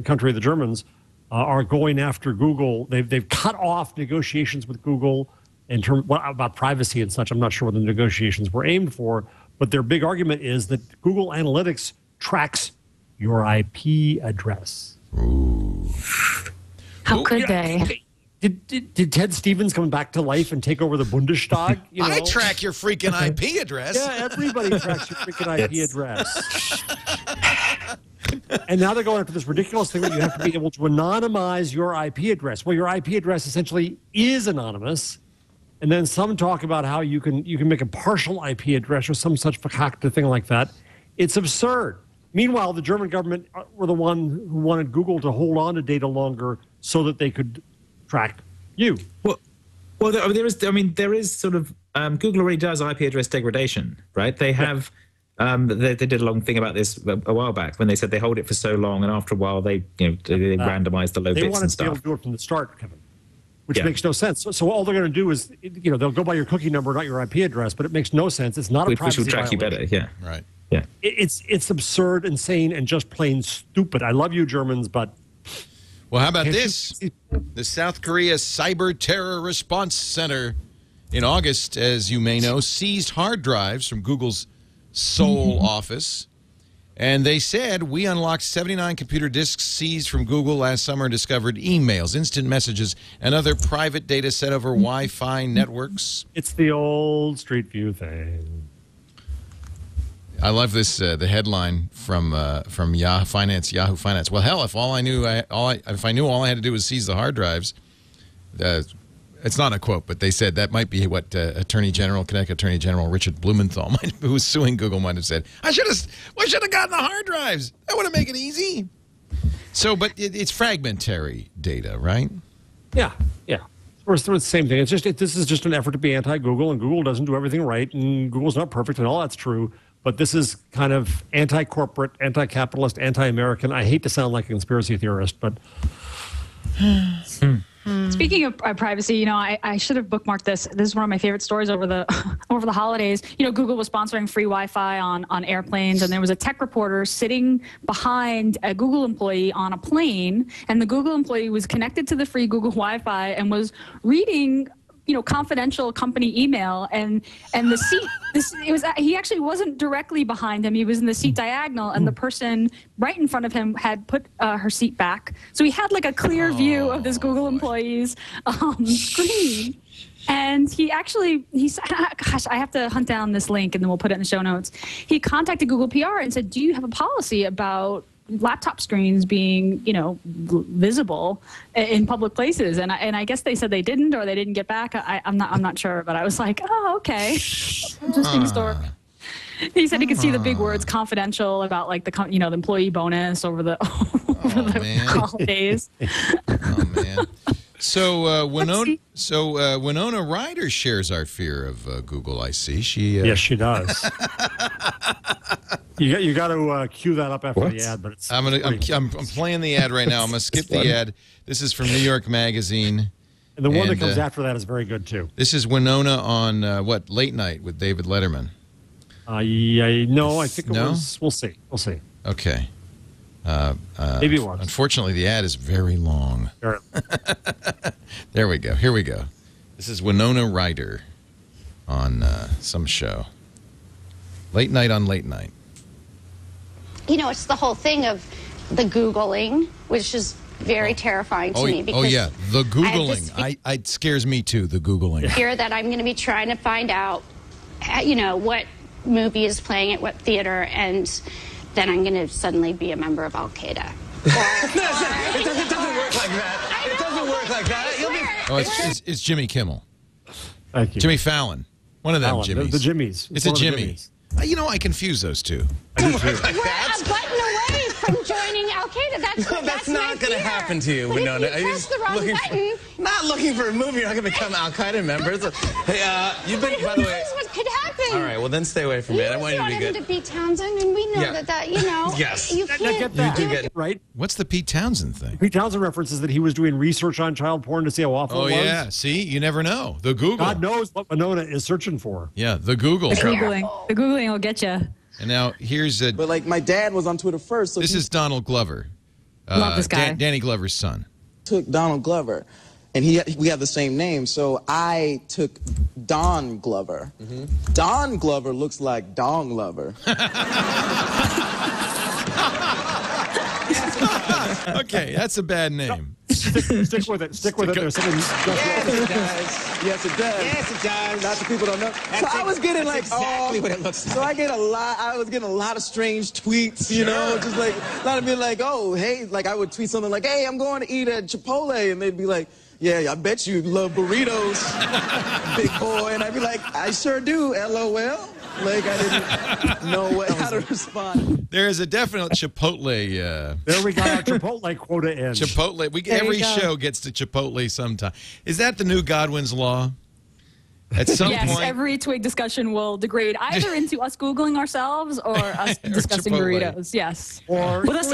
[SPEAKER 5] country, the Germans, are going after Google. They've cut off negotiations with Google in terms about privacy and such. I'm not sure what the negotiations were aimed for, but their big argument is that Google Analytics tracks your IP address.
[SPEAKER 1] Ooh.
[SPEAKER 4] How could they?
[SPEAKER 5] Did Ted Stevens come back to life and take over the Bundestag?
[SPEAKER 1] I track your freaking IP address.
[SPEAKER 5] Yeah, everybody tracks your freaking IP address. And now they're going after this ridiculous thing that you have to be able to anonymize your IP address. Well, your IP address essentially is anonymous. And then some talk about how you can make a partial IP address or some such fakakta thing like that. It's absurd. Meanwhile, the German government were the one who wanted Google to hold on to data longer so that they could track you.
[SPEAKER 6] Well, there is sort of Google already does IP address degradation, right? They have they did a long thing about this a while back when they said they hold it for so long, and after a while they randomize the low bits and stuff.
[SPEAKER 5] They wanted to be able to do it from the start, Kevin. which makes no sense. So all they're going to do is, they'll go by your cookie number, not your IP address, but it makes no sense. It's not a privacy
[SPEAKER 6] which will track
[SPEAKER 5] violation.
[SPEAKER 6] you better, yeah.
[SPEAKER 1] Right.
[SPEAKER 6] Yeah.
[SPEAKER 5] It's absurd, insane, and just plain stupid. I love you, Germans, but...
[SPEAKER 1] Well, how about this? The South Korea Cyber Terror Response Center in August, as you may know, seized hard drives from Google's Seoul office. And they said, we unlocked 79 computer disks seized from Google last summer and discovered emails, instant messages, and other private data set over Wi-Fi networks.
[SPEAKER 5] It's the old Street View thing.
[SPEAKER 1] I love this. The headline from Yahoo Finance. Well, hell, if I knew all I had to do was seize the hard drives, it's not a quote, but they said that might be what Connecticut Attorney General Richard Blumenthal, who was suing Google, might have said. I should have gotten the hard drives. That would have made it easy. So, but it's fragmentary data, right?
[SPEAKER 5] Yeah. It's the same thing. This is just an effort to be anti-Google, and Google doesn't do everything right, and Google's not perfect, and all that's true. But this is kind of anti-corporate, anti-capitalist, anti-American. I hate to sound like a conspiracy theorist, but...
[SPEAKER 4] Speaking of privacy, I should have bookmarked this. This is one of my favorite stories over the holidays. Google was sponsoring free Wi-Fi on airplanes, and there was a tech reporter sitting behind a Google employee on a plane, and the Google employee was connected to the free Google Wi-Fi and was reading confidential company email, and the seat. He actually wasn't directly behind him. He was in the seat diagonal, and the person right in front of him had put her seat back, so he had like a clear view of this Google employee's screen. And he said, gosh, I have to hunt down this link, and then we'll put it in the show notes. He contacted Google PR and said, "Do you have a policy about laptop screens being, visible in public places?" And I guess they said they didn't, or they didn't get back. I'm not sure, but I was like, oh, okay, interesting story. He said he could see the big words "confidential" about like the employee bonus over the holidays.
[SPEAKER 1] Oh man. So Winona Ryder shares our fear of Google. I see.
[SPEAKER 5] Yes, she does. You got to cue that up after the ad, but it's
[SPEAKER 1] I'm playing the ad right now. I'm gonna skip the ad. This is from New York Magazine.
[SPEAKER 5] And the one that comes after that is very good too.
[SPEAKER 1] This is Winona on Late Night with David Letterman.
[SPEAKER 5] No, I think it was. We'll see.
[SPEAKER 1] Okay.
[SPEAKER 5] Maybe it was.
[SPEAKER 1] Unfortunately, the ad is very long.
[SPEAKER 5] Sure.
[SPEAKER 1] There we go. Here we go. This is Winona Ryder on some show. Late Night on Late Night.
[SPEAKER 7] It's the whole thing of the Googling, which is very terrifying to me. Because
[SPEAKER 1] the Googling. It scares me too, the Googling.
[SPEAKER 7] Fear that I'm going to be trying to find out, what movie is playing at what theater, and then I'm going to suddenly be a member of Al-Qaeda.
[SPEAKER 8] It doesn't work like that. It doesn't work like that.
[SPEAKER 1] It's Jimmy Kimmel.
[SPEAKER 5] Thank you.
[SPEAKER 1] Jimmy Fallon. One of them Jimmys.
[SPEAKER 5] The Jimmys.
[SPEAKER 1] It's a Jimmy. I confuse those two.
[SPEAKER 5] I do too.
[SPEAKER 7] We're a button away from joining Al-Qaeda. That's
[SPEAKER 8] not going to happen to you, Winona.
[SPEAKER 7] If you press the wrong button.
[SPEAKER 8] Not looking for a movie. You're not going to become Al-Qaeda members. Hey, you've been, by the way.
[SPEAKER 7] Who knows what could happen?
[SPEAKER 8] All right, well, then stay away from it. I want you to be good.
[SPEAKER 7] to Pete Townsend, and we know that
[SPEAKER 8] Yes.
[SPEAKER 7] You can't
[SPEAKER 5] get that.
[SPEAKER 8] You do get
[SPEAKER 5] right?
[SPEAKER 1] What's the Pete Townsend thing?
[SPEAKER 5] Pete Townsend references that he was doing research on child porn to see how awful it was.
[SPEAKER 1] Oh, yeah. See? You never know. The Google.
[SPEAKER 5] God knows what Winona is searching for.
[SPEAKER 1] Yeah, the Google.
[SPEAKER 4] The Googling will get you.
[SPEAKER 1] And now here's
[SPEAKER 9] But like my dad was on Twitter first. So
[SPEAKER 1] this is Donald Glover.
[SPEAKER 4] Love this guy.
[SPEAKER 1] Danny Glover's son.
[SPEAKER 9] Took Donald Glover, and we have the same name. So I took Don Glover. Mm-hmm. Don Glover looks like Dong Lover.
[SPEAKER 1] Okay, that's a bad name.
[SPEAKER 5] Stick with it. Stick with it. There's something.
[SPEAKER 9] Yes, it does.
[SPEAKER 8] Yes, it does.
[SPEAKER 9] Lots of people don't know. So I was getting like
[SPEAKER 8] exactly what it looks like.
[SPEAKER 9] So I was getting a lot of strange tweets, just like a lot of people like, oh, hey, like I would tweet something like, hey, I'm going to eat at Chipotle, and they'd be like, yeah, I bet you love burritos, big boy, and I'd be like, I sure do, LOL. Like I didn't know how to respond.
[SPEAKER 1] There is a definite Chipotle.
[SPEAKER 5] There we got our Chipotle quota in.
[SPEAKER 1] Chipotle. Every show gets to Chipotle sometime. Is that the new Godwin's Law? At some point,
[SPEAKER 4] every Twig discussion will degrade either into us Googling ourselves or us discussing
[SPEAKER 1] Chipotle.
[SPEAKER 4] burritos. Yes.
[SPEAKER 5] Or
[SPEAKER 6] Well, that's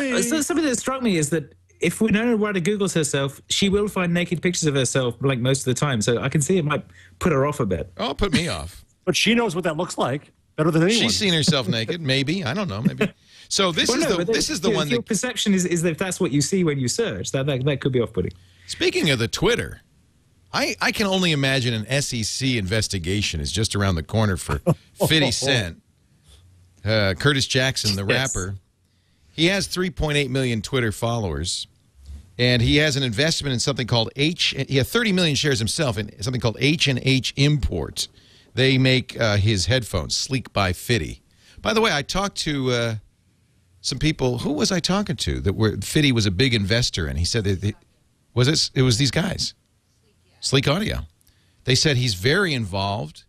[SPEAKER 6] something that struck me is that if Winona Ryder Googles herself, she will find naked pictures of herself like most of the time. So I can see it might put her off a bit.
[SPEAKER 1] Oh, put me off.
[SPEAKER 5] But she knows what that looks like better than anyone.
[SPEAKER 1] She's seen herself naked, maybe. I don't know, maybe. So this is the one.
[SPEAKER 6] Your perception is that if that's what you see when you search, that could be off-putting.
[SPEAKER 1] Speaking of the Twitter, I can only imagine an SEC investigation is just around the corner for 50 Cent. Curtis Jackson, the rapper. He has 3.8 million Twitter followers, and he has an investment in something called he has 30 million shares himself in something called H&H Imports. They make his headphones, Sleek by Fitty. By the way, I talked to some people. Who was I talking to that Fitty was a big investor in? He said that it was these guys, Sleek Audio. They said he's very involved.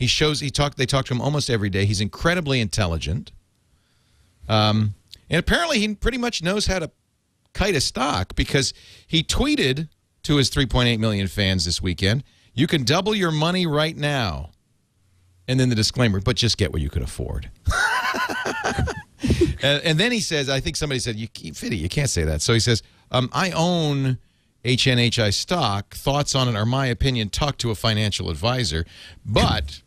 [SPEAKER 1] They talk to him almost every day. He's incredibly intelligent. And apparently he pretty much knows how to kite a stock because he tweeted to his 3.8 million fans this weekend, "You can double your money right now." And then the disclaimer, but just get what you can afford. And then he says, I think somebody said, Fitty, you can't say that. So he says, I own HNHI stock. Thoughts on it are my opinion. Talk to a financial advisor. But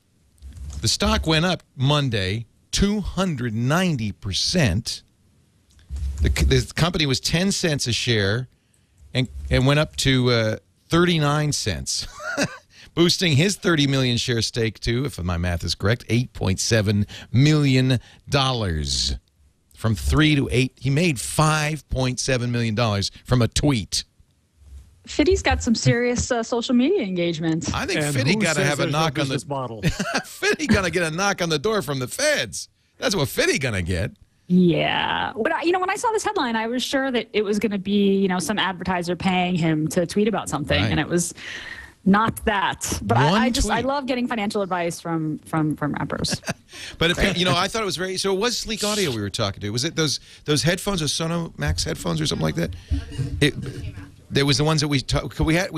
[SPEAKER 1] the stock went up Monday 290%. The company was 10 cents a share and went up to 39 cents. Boosting his 30 million share stake to, if my math is correct, $8.7 million. From 3 to 8, he made $5.7 million from a tweet.
[SPEAKER 4] Fitty's got some serious social media engagement.
[SPEAKER 1] I think Fitty got to have a knock on the
[SPEAKER 5] model.
[SPEAKER 1] Fitty gonna get a knock on the door from the feds. That's what Fitty gonna get.
[SPEAKER 4] Yeah, but when I saw this headline, I was sure that it was going to be some advertiser paying him to tweet about something, and it was not that. But I love getting financial advice from rappers.
[SPEAKER 1] But I thought it was very. So it was Sleek Audio we were talking to. Was it those headphones, those Sonomax headphones or something like that? There was the ones that we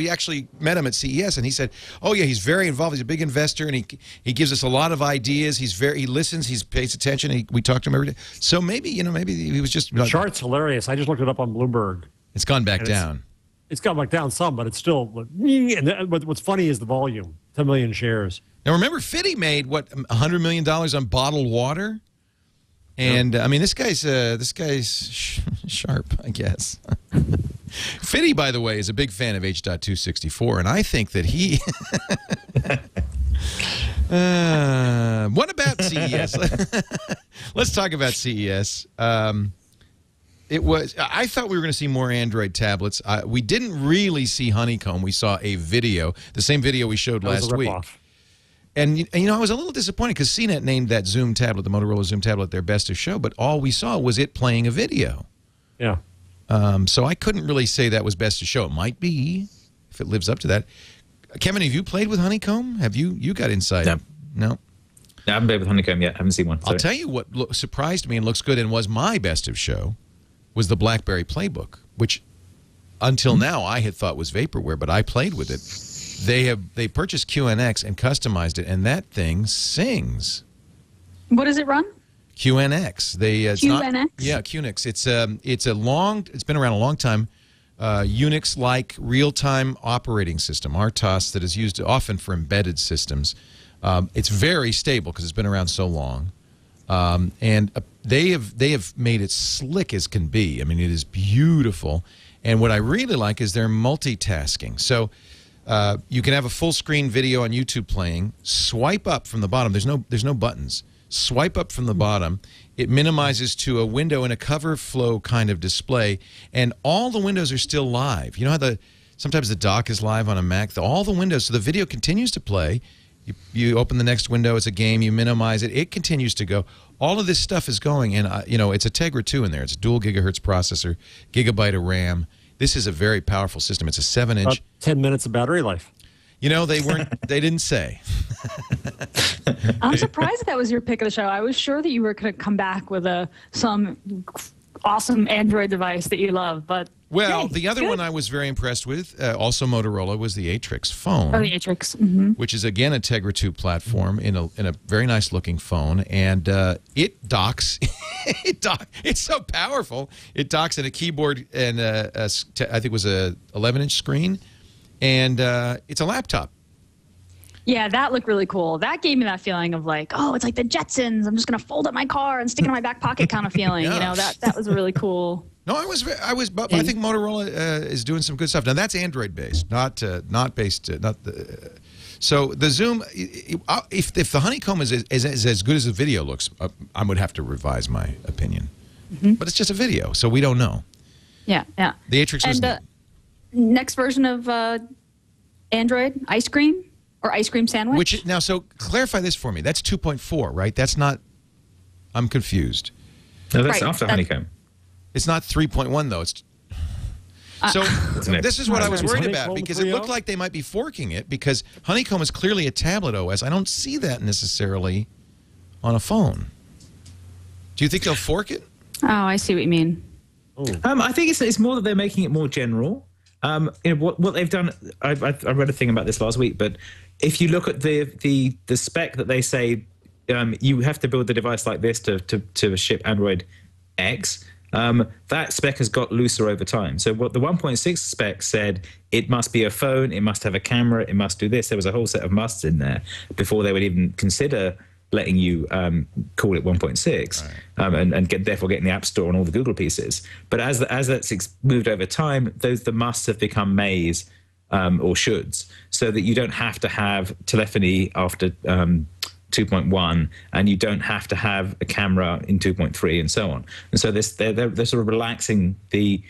[SPEAKER 1] actually met him at CES, and he said, "Oh yeah, he's very involved. He's a big investor, and he gives us a lot of ideas. He listens, he pays attention. We talk to him every day. So maybe he was just."
[SPEAKER 5] The chart's hilarious. I just looked it up on Bloomberg.
[SPEAKER 1] It's gone back down.
[SPEAKER 5] It's gone back down some, but it's still. And what's funny is the volume: 10 million shares.
[SPEAKER 1] Now remember, Fitty made what $100 million on bottled water, and I mean this guy's sharp, I guess. Fitty, by the way, is a big fan of H.264, and I think that he... what about CES? Let's talk about CES. I thought we were going to see more Android tablets. We didn't really see Honeycomb. We saw a video, the same video we showed last week. And I was a little disappointed because CNET named that Zoom tablet, the Motorola Zoom tablet, their best of show, but all we saw was it playing a video.
[SPEAKER 5] Yeah.
[SPEAKER 1] So I couldn't really say that was best of show. It might be, if it lives up to that. Kevin, have you played with Honeycomb? Have you got insight? No?
[SPEAKER 6] I haven't played with Honeycomb yet. I haven't seen one.
[SPEAKER 1] I'll tell you what surprised me and looks good and was my best of show was the BlackBerry Playbook, which until now I had thought was vaporware, but I played with it. They purchased QNX and customized it, and that thing sings.
[SPEAKER 4] What does it run?
[SPEAKER 1] QNX.
[SPEAKER 4] QNX?
[SPEAKER 1] Yeah, QNX. It's been around a long time. Unix-like real-time operating system, RTOS, that is used often for embedded systems. It's very stable because it's been around so long. And they have made it slick as can be. I mean, it is beautiful. And what I really like is their multitasking. So you can have a full-screen video on YouTube playing. Swipe up from the bottom. There's no buttons. Swipe up from the bottom. It minimizes to a window in a cover flow kind of display, and all the windows are still live. You know how sometimes the dock is live on a Mac? All the windows, so the video continues to play. You open the next window, it's a game, you minimize it, it continues to go. All of this stuff is going, and it's a Tegra 2 in there. It's a dual gigahertz processor, gigabyte of RAM. This is a very powerful system. It's a 7-inch.
[SPEAKER 5] About 10 minutes of battery life.
[SPEAKER 1] They didn't say.
[SPEAKER 4] I'm surprised that was your pick of the show. I was sure that you were going to come back with some awesome Android device that you love, but
[SPEAKER 1] well, the other one I was very impressed with, also Motorola, was the Atrix phone.
[SPEAKER 4] Oh, the Atrix.
[SPEAKER 1] Which is, again, a Tegra 2 platform in a very nice-looking phone. And it docks. It's so powerful. It docks at a keyboard and, I think it was a 11-inch screen. And it's a laptop.
[SPEAKER 4] Yeah, that looked really cool. That gave me that feeling of like, oh, it's like the Jetsons. I'm just going to fold up my car and stick it in my back pocket kind of feeling. Yeah. You know, that was a really cool...
[SPEAKER 1] No, I think Motorola is doing some good stuff. Now that's Android based, not based. So the Zoom, if the Honeycomb is as good as the video looks, I would have to revise my opinion. But it's just a video, so we don't know.
[SPEAKER 4] Yeah.
[SPEAKER 1] The Atrix was
[SPEAKER 4] next version of Android, ice cream or ice cream sandwich.
[SPEAKER 1] So clarify this for me. That's 2.4, right? That's not. I'm confused.
[SPEAKER 6] No, that's after Honeycomb.
[SPEAKER 1] It's not 3.1 though. It's so. This is what I was worried about because it looked like they might be forking it because Honeycomb is clearly a tablet OS. I don't see that necessarily on a phone. Do you think they'll fork it?
[SPEAKER 4] Oh, I see what you mean.
[SPEAKER 6] I think it's more that they're making it more general. You know, what they've done. I read a thing about this last week, but if you look at the spec that they say, you have to build the device like this to ship Android X. That spec has got looser over time. So what the 1.6 spec said, it must be a phone, it must have a camera, it must do this. There was a whole set of musts in there before they would even consider letting you call it 1.6 and therefore getting the App Store and all the Google pieces. But as that's moved over time, the musts have become mays or shoulds, so that you don't have to have telephony after 2.1, and you don't have to have a camera in 2.3, and so on. And so they're sort of relaxing the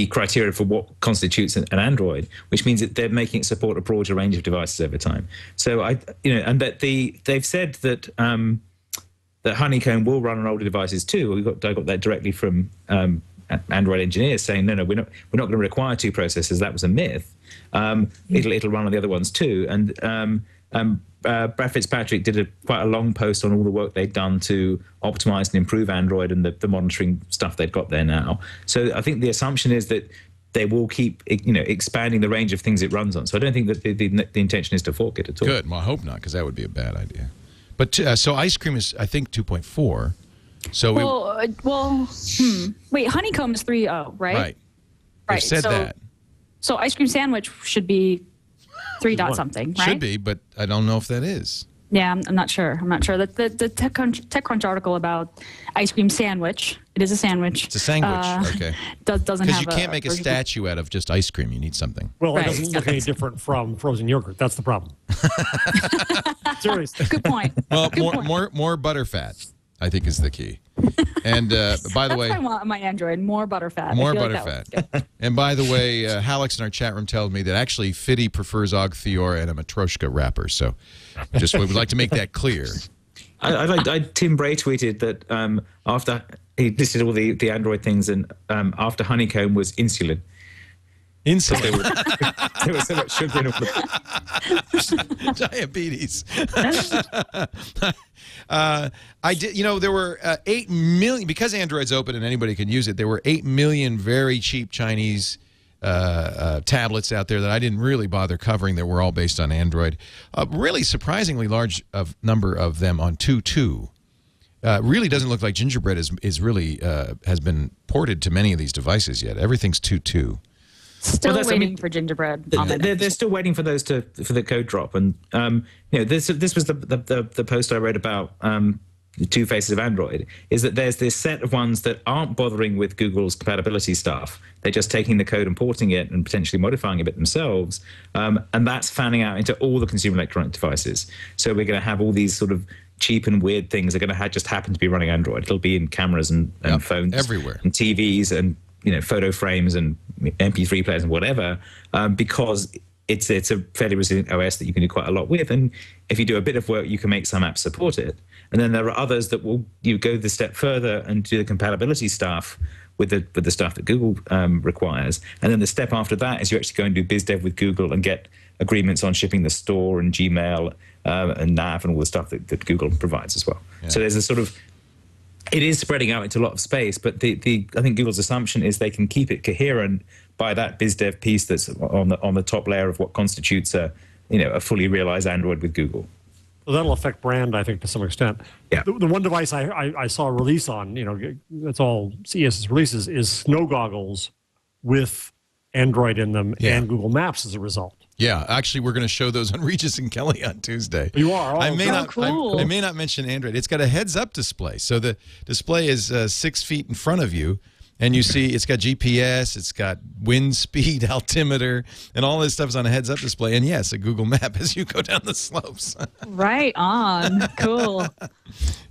[SPEAKER 6] criteria for what constitutes an Android, which means that they're making it support a broader range of devices over time. So and that they've said that that Honeycomb will run on older devices too. I got that directly from Android engineers saying, no, we're not going to require two processors. That was a myth. It'll run on the other ones too, and Brad Fitzpatrick did quite a long post on all the work they've done to optimize and improve Android and the monitoring stuff they've got there now. So I think the assumption is that they will keep expanding the range of things it runs on. So I don't think that the intention is to fork it at all.
[SPEAKER 1] Good. Well, I hope not, because that would be a bad idea. But so ice cream is, I think, 2.4. So
[SPEAKER 4] wait, Honeycomb is 3.0, right?
[SPEAKER 1] Right. They said that. So
[SPEAKER 4] ice cream sandwich should be 3 dot something, right?
[SPEAKER 1] Should be, but I don't know if that is.
[SPEAKER 4] Yeah, I'm not sure. The TechCrunch article about ice cream sandwich. It is a sandwich.
[SPEAKER 1] It's a sandwich. Okay.
[SPEAKER 4] Doesn't
[SPEAKER 1] because you can't make a statue out of just ice cream. You need something.
[SPEAKER 5] Well, it doesn't look any different from frozen yogurt. That's the problem. Seriously.
[SPEAKER 4] Good point.
[SPEAKER 1] Well, more butterfat, I think, is the key. And by the way,
[SPEAKER 4] I want my Android more butterfat.
[SPEAKER 1] More butterfat. And by the way, Hallex in our chat room tells me that actually Fiddy prefers Og Theora and a Matryoshka wrapper. So, just we would like to make that clear.
[SPEAKER 6] Tim Bray tweeted that after he listed all the Android things, and after Honeycomb was insulin.
[SPEAKER 1] Insulin.
[SPEAKER 6] There was so much sugar in it.
[SPEAKER 1] Diabetes. I did. There were 8 million, because Android's open and anybody can use it. There were 8 million very cheap Chinese tablets out there that I didn't really bother covering. That were all based on Android. A really surprisingly large number of them on 2.2. Really doesn't look like Gingerbread is really has been ported to many of these devices yet. Everything's 2.2.
[SPEAKER 4] Still waiting for Gingerbread.
[SPEAKER 6] They're still waiting for those for the code drop, and this was the post I read about the two faces of Android. Is that there's this set of ones that aren't bothering with Google's compatibility stuff. They're just taking the code and porting it and potentially modifying a bit themselves, and that's fanning out into all the consumer electronic devices. So we're going to have all these sort of cheap and weird things are going to just happen to be running Android. It'll be in cameras and phones
[SPEAKER 1] everywhere,
[SPEAKER 6] and TVs and photo frames and MP3 players and whatever, because it's a fairly resilient OS that you can do quite a lot with. And if you do a bit of work, you can make some apps support it. And then there are others that will go the step further and do the compatibility stuff with the stuff that Google requires. And then the step after that is you actually go and do biz dev with Google and get agreements on shipping the store and Gmail and Nav and all the stuff that Google provides as well. Yeah. So there's a sort of it is spreading out into a lot of space, but I think Google's assumption is they can keep it coherent by that biz dev piece that's on the top layer of what constitutes a fully realized Android with Google.
[SPEAKER 5] Well, that'll affect brand, I think, to some extent.
[SPEAKER 6] Yeah.
[SPEAKER 5] The one device I saw a release on, that's all CES's releases, is snow goggles with Android in them and Google Maps as a result.
[SPEAKER 1] Yeah, actually, we're going to show those on Regis and Kelly on Tuesday.
[SPEAKER 5] You are? Oh,
[SPEAKER 1] I may not.
[SPEAKER 4] cool.
[SPEAKER 1] I may not mention Android. It's got a heads-up display, so the display is 6 feet in front of you, and you see it's got GPS, it's got wind speed altimeter, and all this stuff is on a heads-up display. And yes, a Google Map as you go down the slopes.
[SPEAKER 4] Right on. Cool.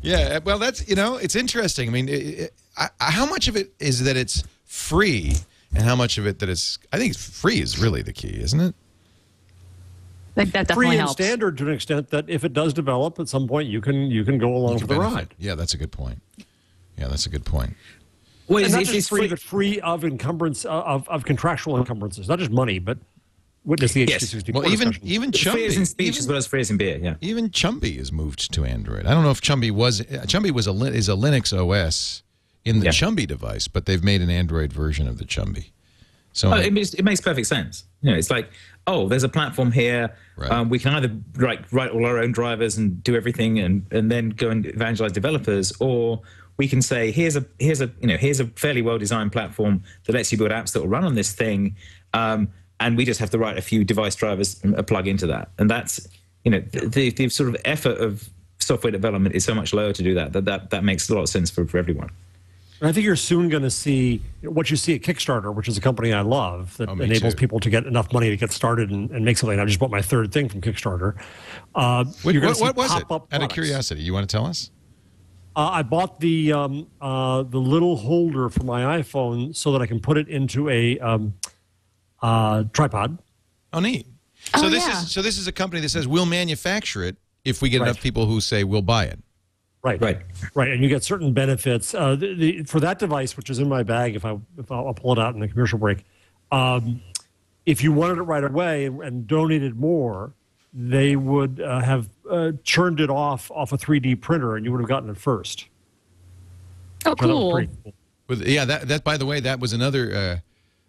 [SPEAKER 1] Yeah, well, that's it's interesting. I mean, how much of it is that it's free, and how much of it that it's? I think free is really the key, isn't it?
[SPEAKER 4] Like that definitely
[SPEAKER 5] free
[SPEAKER 4] helps.
[SPEAKER 5] and standard to an extent that if it does develop at some point, you can go along for the ride.
[SPEAKER 1] Yeah, that's a good point. Yeah, that's a good point.
[SPEAKER 6] Well,
[SPEAKER 5] and not just free, but free of encumbrance of contractual encumbrances, not just money, but witness the H264.
[SPEAKER 1] Well, even Chumby,
[SPEAKER 6] free as in speech as well as free as in beer. Yeah,
[SPEAKER 1] even Chumby is moved to Android. I don't know if Chumby is a Linux OS in the Chumby device, but they've made an Android version of the Chumby. So
[SPEAKER 6] it makes perfect sense. It's like, oh, there's a platform here.
[SPEAKER 1] Right.
[SPEAKER 6] We can either write all our own drivers and do everything, and then go and evangelize developers, or we can say here's a fairly well designed platform that lets you build apps that will run on this thing, and we just have to write a few device drivers and plug into that. And that's the sort of effort of software development is so much lower to do that makes a lot of sense for everyone.
[SPEAKER 5] And I think you're soon going to see what you see at Kickstarter, which is a company I love that enables people to get enough money to get started and make something. I just bought my third thing from Kickstarter.
[SPEAKER 1] What was it? Out of curiosity, you want to tell us?
[SPEAKER 5] I bought the little holder for my iPhone so that I can put it into a tripod.
[SPEAKER 1] Oh, neat. So this is a company that says we'll manufacture it if we get enough people who say we'll buy it.
[SPEAKER 5] Right, and you get certain benefits for that device, which is in my bag. If I'll pull it out in the commercial break, if you wanted it right away and donated more, they would have churned it off a 3D printer, and you would have gotten it first.
[SPEAKER 4] Oh, cool!
[SPEAKER 1] Yeah, that by the way, that was another.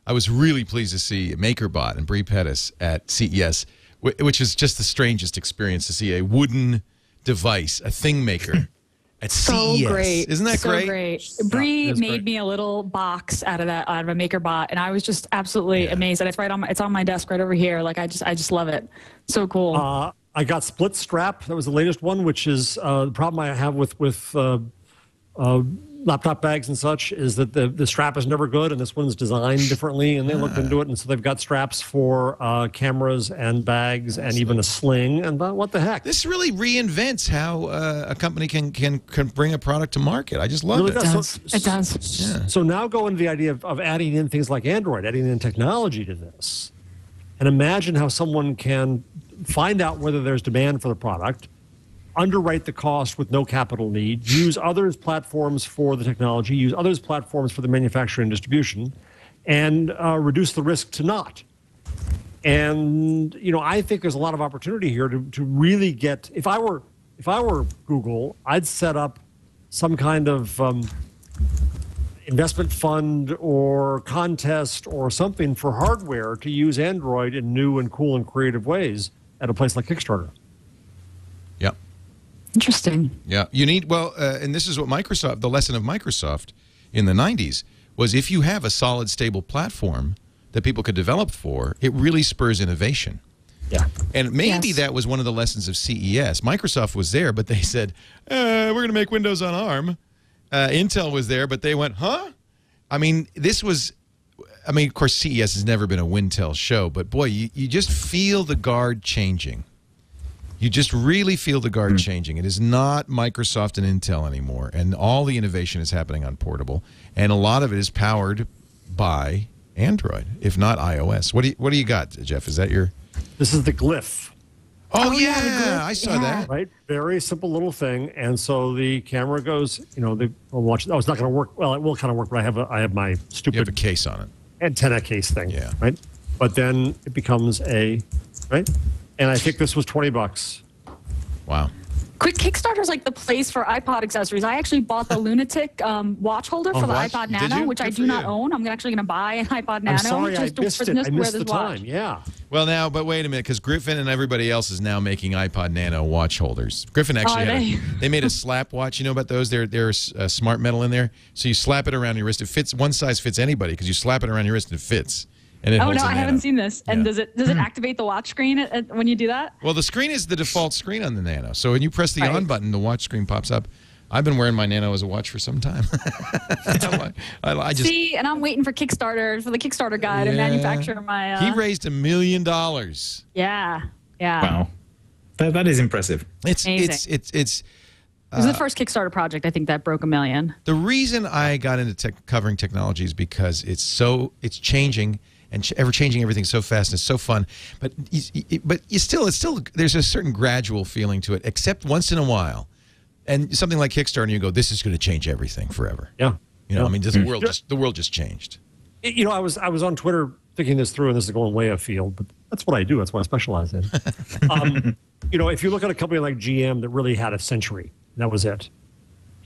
[SPEAKER 1] I was really pleased to see MakerBot and Brie Pettis at CES, which is just the strangest experience to see a wooden device, a thing maker. At CES.
[SPEAKER 4] Great.
[SPEAKER 1] Isn't that great?
[SPEAKER 4] So great. Brie made me a little box out of a MakerBot, and I was just absolutely amazed. And it's on my desk right over here. Like I just love it. So cool.
[SPEAKER 5] I got Split Strap. That was the latest one, which is the problem I have with laptop bags and such is that the strap is never good, and this one's designed differently, and they looked into it, and so they've got straps for cameras and bags and even a sling, and what the heck?
[SPEAKER 1] This really reinvents how a company can bring a product to market. I just love it.
[SPEAKER 4] It does.
[SPEAKER 1] Yeah.
[SPEAKER 5] So now go into the idea of adding in things like Android, adding in technology to this, and imagine how someone can find out whether there's demand for the product, underwrite the cost with no capital need, use others' platforms for the technology, use others' platforms for the manufacturing and distribution, and reduce the risk to not. And I think there's a lot of opportunity here to really get. If I were Google, I'd set up some kind of investment fund or contest or something for hardware to use Android in new and cool and creative ways at a place like Kickstarter.
[SPEAKER 1] Yep.
[SPEAKER 4] Interesting.
[SPEAKER 1] Yeah, you need and this is what the lesson of Microsoft in the 90s was: if you have a solid, stable platform that people could develop for, it really spurs innovation.
[SPEAKER 5] Yeah,
[SPEAKER 1] and maybe that was one of the lessons of CES. Microsoft was there, but they said, "We're going to make Windows on ARM." Intel was there, but they went, "Huh?" I mean, of course, CES has never been a Wintel show, but boy, you just feel the guard changing. You just really feel the guard changing. It is not Microsoft and Intel anymore, and all the innovation is happening on portable, and a lot of it is powered by Android, if not iOS. What do you got, Jeff? Is that your?
[SPEAKER 5] This is the Glyph.
[SPEAKER 1] Oh yeah, I saw that.
[SPEAKER 5] Right, very simple little thing, and so the camera goes. They will watch. Oh, it's not going to work. Well, it will kind of work, but I have my stupid.
[SPEAKER 1] You have a case on it.
[SPEAKER 5] Antenna case thing.
[SPEAKER 1] Yeah.
[SPEAKER 5] Right, but then it becomes and I think this was $20.
[SPEAKER 1] Wow.
[SPEAKER 4] Kickstarter is like the place for iPod accessories. I actually bought the Lunatic watch holder for the iPod Nano, which I do not own. I'm actually going to buy an iPod Nano.
[SPEAKER 5] I'm sorry, I missed it. I missed the time. Yeah.
[SPEAKER 1] Well, now, but wait a minute, because Griffin and everybody else is now making iPod Nano watch holders. Griffin actually they made a slap watch. You know about those? There's smart metal in there, so you slap it around your wrist. It fits. One size fits anybody because you slap it around your wrist and it fits. And it holds
[SPEAKER 4] no,
[SPEAKER 1] a
[SPEAKER 4] I
[SPEAKER 1] Nano.
[SPEAKER 4] haven't seen this. And does it activate the watch screen when you do that?
[SPEAKER 1] Well, the screen is the default screen on the Nano. So when you press the on button, the watch screen pops up. I've been wearing my Nano as a watch for some time. I just
[SPEAKER 4] see, and I'm waiting for the Kickstarter guy to manufacture my.
[SPEAKER 1] He raised $1 million.
[SPEAKER 4] Yeah.
[SPEAKER 6] Wow, that is impressive.
[SPEAKER 1] It's
[SPEAKER 4] it was the first Kickstarter project, I think, that broke $1 million.
[SPEAKER 1] The reason I got into covering technology is because it's changing and ever changing everything so fast and it's so fun. But it's still there's a certain gradual feeling to it, except once in a while. And something like Kickstarter, and you go, this is going to change everything forever.
[SPEAKER 5] Yeah.
[SPEAKER 1] You know, I mean, the world just changed.
[SPEAKER 5] You know, I was on Twitter thinking this through, and this is going way afield, but that's what I do. That's what I specialize in. You know, if you look at a company like GM that really had a century, that was it.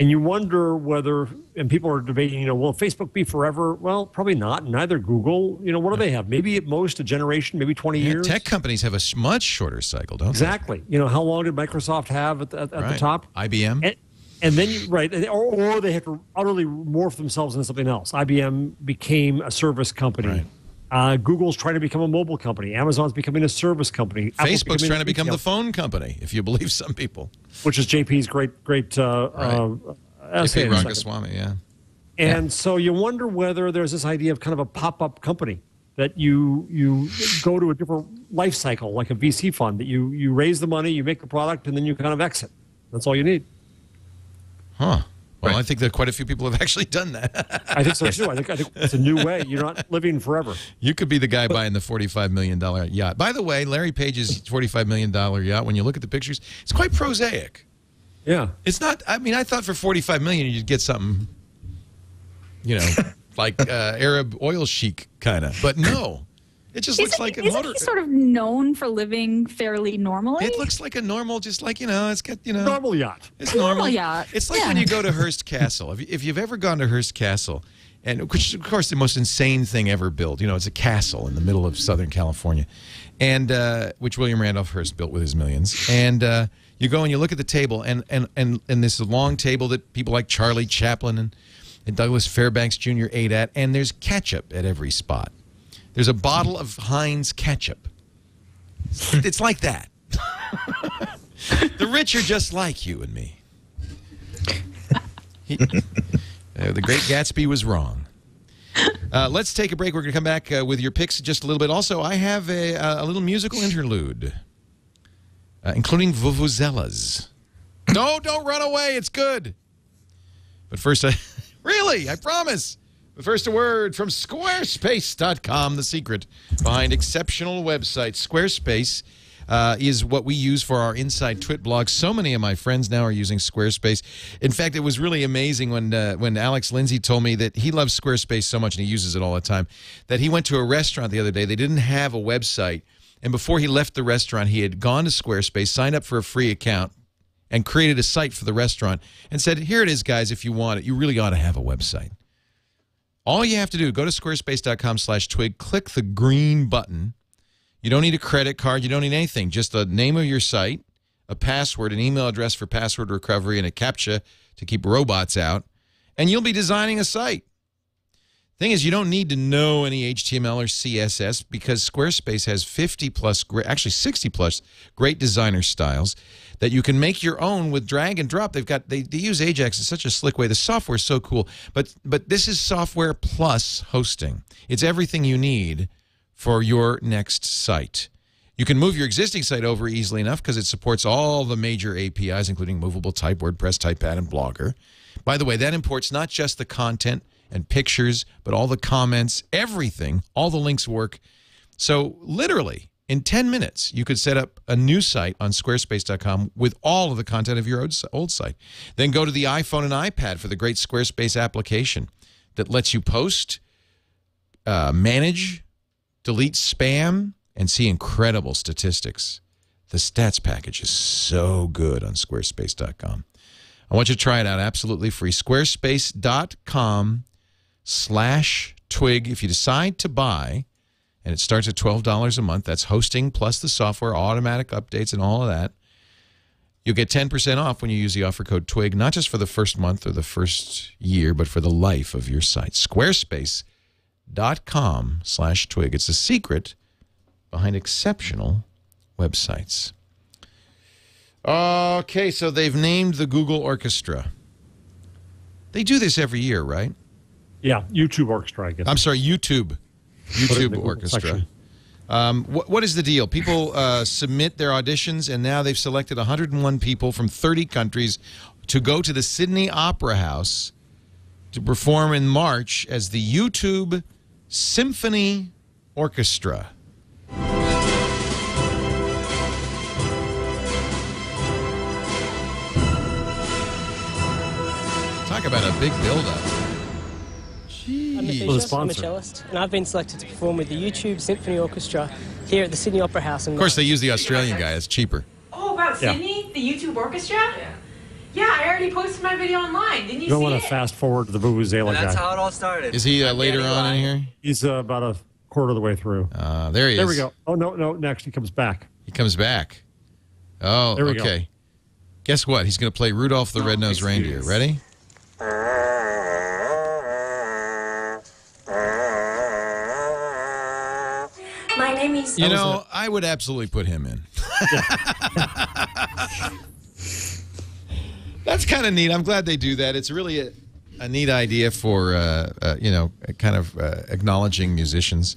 [SPEAKER 5] And you wonder whether, and people are debating, you know, will Facebook be forever? Well, probably not. Neither Google. You know, what do they have? Maybe at most a generation, maybe 20 years.
[SPEAKER 1] Tech companies have a much shorter cycle, don't they?
[SPEAKER 5] Exactly. You know, how long did Microsoft have at the top?
[SPEAKER 1] IBM.
[SPEAKER 5] And then, or they have to utterly morph themselves into something else. IBM became a service company.
[SPEAKER 1] Right.
[SPEAKER 5] Google's trying to become a mobile company. Amazon's becoming a service company.
[SPEAKER 1] Facebook's trying to become the phone company, if you believe some people.
[SPEAKER 5] Which is JP's great
[SPEAKER 1] JP Rangaswamy, yeah.
[SPEAKER 5] And so you wonder whether there's this idea of kind of a pop-up company that you go to a different life cycle, like a VC fund, that you raise the money, you make the product, and then you kind of exit. That's all you need.
[SPEAKER 1] Huh. Well, I think that quite a few people have actually done that.
[SPEAKER 5] I think so, too. I think it's a new way. You're not living forever.
[SPEAKER 1] You could be the guy buying the $45 million yacht. By the way, Larry Page's $45 million yacht, when you look at the pictures, it's quite prosaic.
[SPEAKER 5] Yeah.
[SPEAKER 1] It's not, I mean, I thought for $45 million you'd get something, you know, like Arab oil chic kind of. But no. It just looks like a motor.
[SPEAKER 4] Isn't he sort of known for living fairly normally?
[SPEAKER 1] It looks like a normal, just like, you know, it's got, you know.
[SPEAKER 5] Normal yacht.
[SPEAKER 1] It's normal
[SPEAKER 4] yacht.
[SPEAKER 1] It's like when you go to Hearst Castle. If you've ever gone to Hearst Castle, and which, of course, the most insane thing ever built. You know, it's a castle in the middle of Southern California, and which William Randolph Hearst built with his millions. And you go and you look at the table, and this long table that people like Charlie Chaplin and Douglas Fairbanks Jr. ate at, and there's ketchup at every spot. There's a bottle of Heinz ketchup. It's like that. The rich are just like you and me. The Great Gatsby was wrong. Let's take a break. We're going to come back with your picks in just a little bit. Also, I have a little musical interlude, including vuvuzelas. No, don't run away. It's good. But first, really, I promise. But first, a word from Squarespace.com, the secret behind exceptional websites. Squarespace is what we use for our Inside Twit blog. So many of my friends now are using Squarespace. In fact, it was really amazing when Alex Lindsay told me that he loves Squarespace so much and he uses it all the time, that he went to a restaurant the other day. They didn't have a website. And before he left the restaurant, he had gone to Squarespace, signed up for a free account, and created a site for the restaurant and said, here it is, guys, if you want it. You really ought to have a website. All you have to do, go to squarespace.com/twig, click the green button. You don't need a credit card. You don't need anything. Just the name of your site, a password, an email address for password recovery, and a CAPTCHA to keep robots out, and you'll be designing a site. Thing is, you don't need to know any HTML or CSS because Squarespace has 50-plus, actually 60-plus great designer styles that you can make your own with drag and drop. They use Ajax in such a slick way. The software is so cool. But this is software plus hosting. It's everything you need for your next site. You can move your existing site over easily enough because it supports all the major APIs, including Movable Type, WordPress, Typepad, and Blogger. By the way, that imports not just the content and pictures, but all the comments, everything, all the links work. So literally, in 10 minutes, you could set up a new site on squarespace.com with all of the content of your old site. Then go to the iPhone and iPad for the great Squarespace application that lets you post, manage, delete spam, and see incredible statistics. The stats package is so good on squarespace.com. I want you to try it out absolutely free. Squarespace.com/twig. If you decide to buy, and it starts at $12 a month, that's hosting plus the software, automatic updates, and all of that. You'll get 10% off when you use the offer code TWIG, not just for the first month or the first year, but for the life of your site. Squarespace.com/twig. It's the secret behind exceptional websites. Okay, so they've named the Google Orchestra. They do this every year, right?
[SPEAKER 5] Yeah, YouTube Orchestra, I guess.
[SPEAKER 1] I'm sorry, YouTube Orchestra. What is the deal? People submit their auditions, and now they've selected 101 people from 30 countries to go to the Sydney Opera House to perform in March as the YouTube Symphony Orchestra. Talk about a big build-up.
[SPEAKER 10] I'm a cellist, and I've been selected to perform with the YouTube Symphony Orchestra here at the Sydney Opera House.
[SPEAKER 1] Of course, they use the Australian guy. It's cheaper.
[SPEAKER 11] Oh, about Sydney? The YouTube Orchestra? Yeah, I already posted my video online. Didn't you see it?
[SPEAKER 5] You don't want to fast forward to the Vuvuzela guy.
[SPEAKER 8] That's how it all started.
[SPEAKER 1] Is he later on in here?
[SPEAKER 5] He's about a quarter of the way through.
[SPEAKER 1] There he is.
[SPEAKER 5] There we go. Oh, no, next he comes back.
[SPEAKER 1] He comes back. Oh,
[SPEAKER 5] there we
[SPEAKER 1] okay.
[SPEAKER 5] Go.
[SPEAKER 1] Guess what? He's going to play Rudolph the Red-Nosed Reindeer. Ready?
[SPEAKER 11] My name is...
[SPEAKER 1] You know, I would absolutely put him in. That's kind of neat. I'm glad they do that. It's really a neat idea for, kind of acknowledging musicians.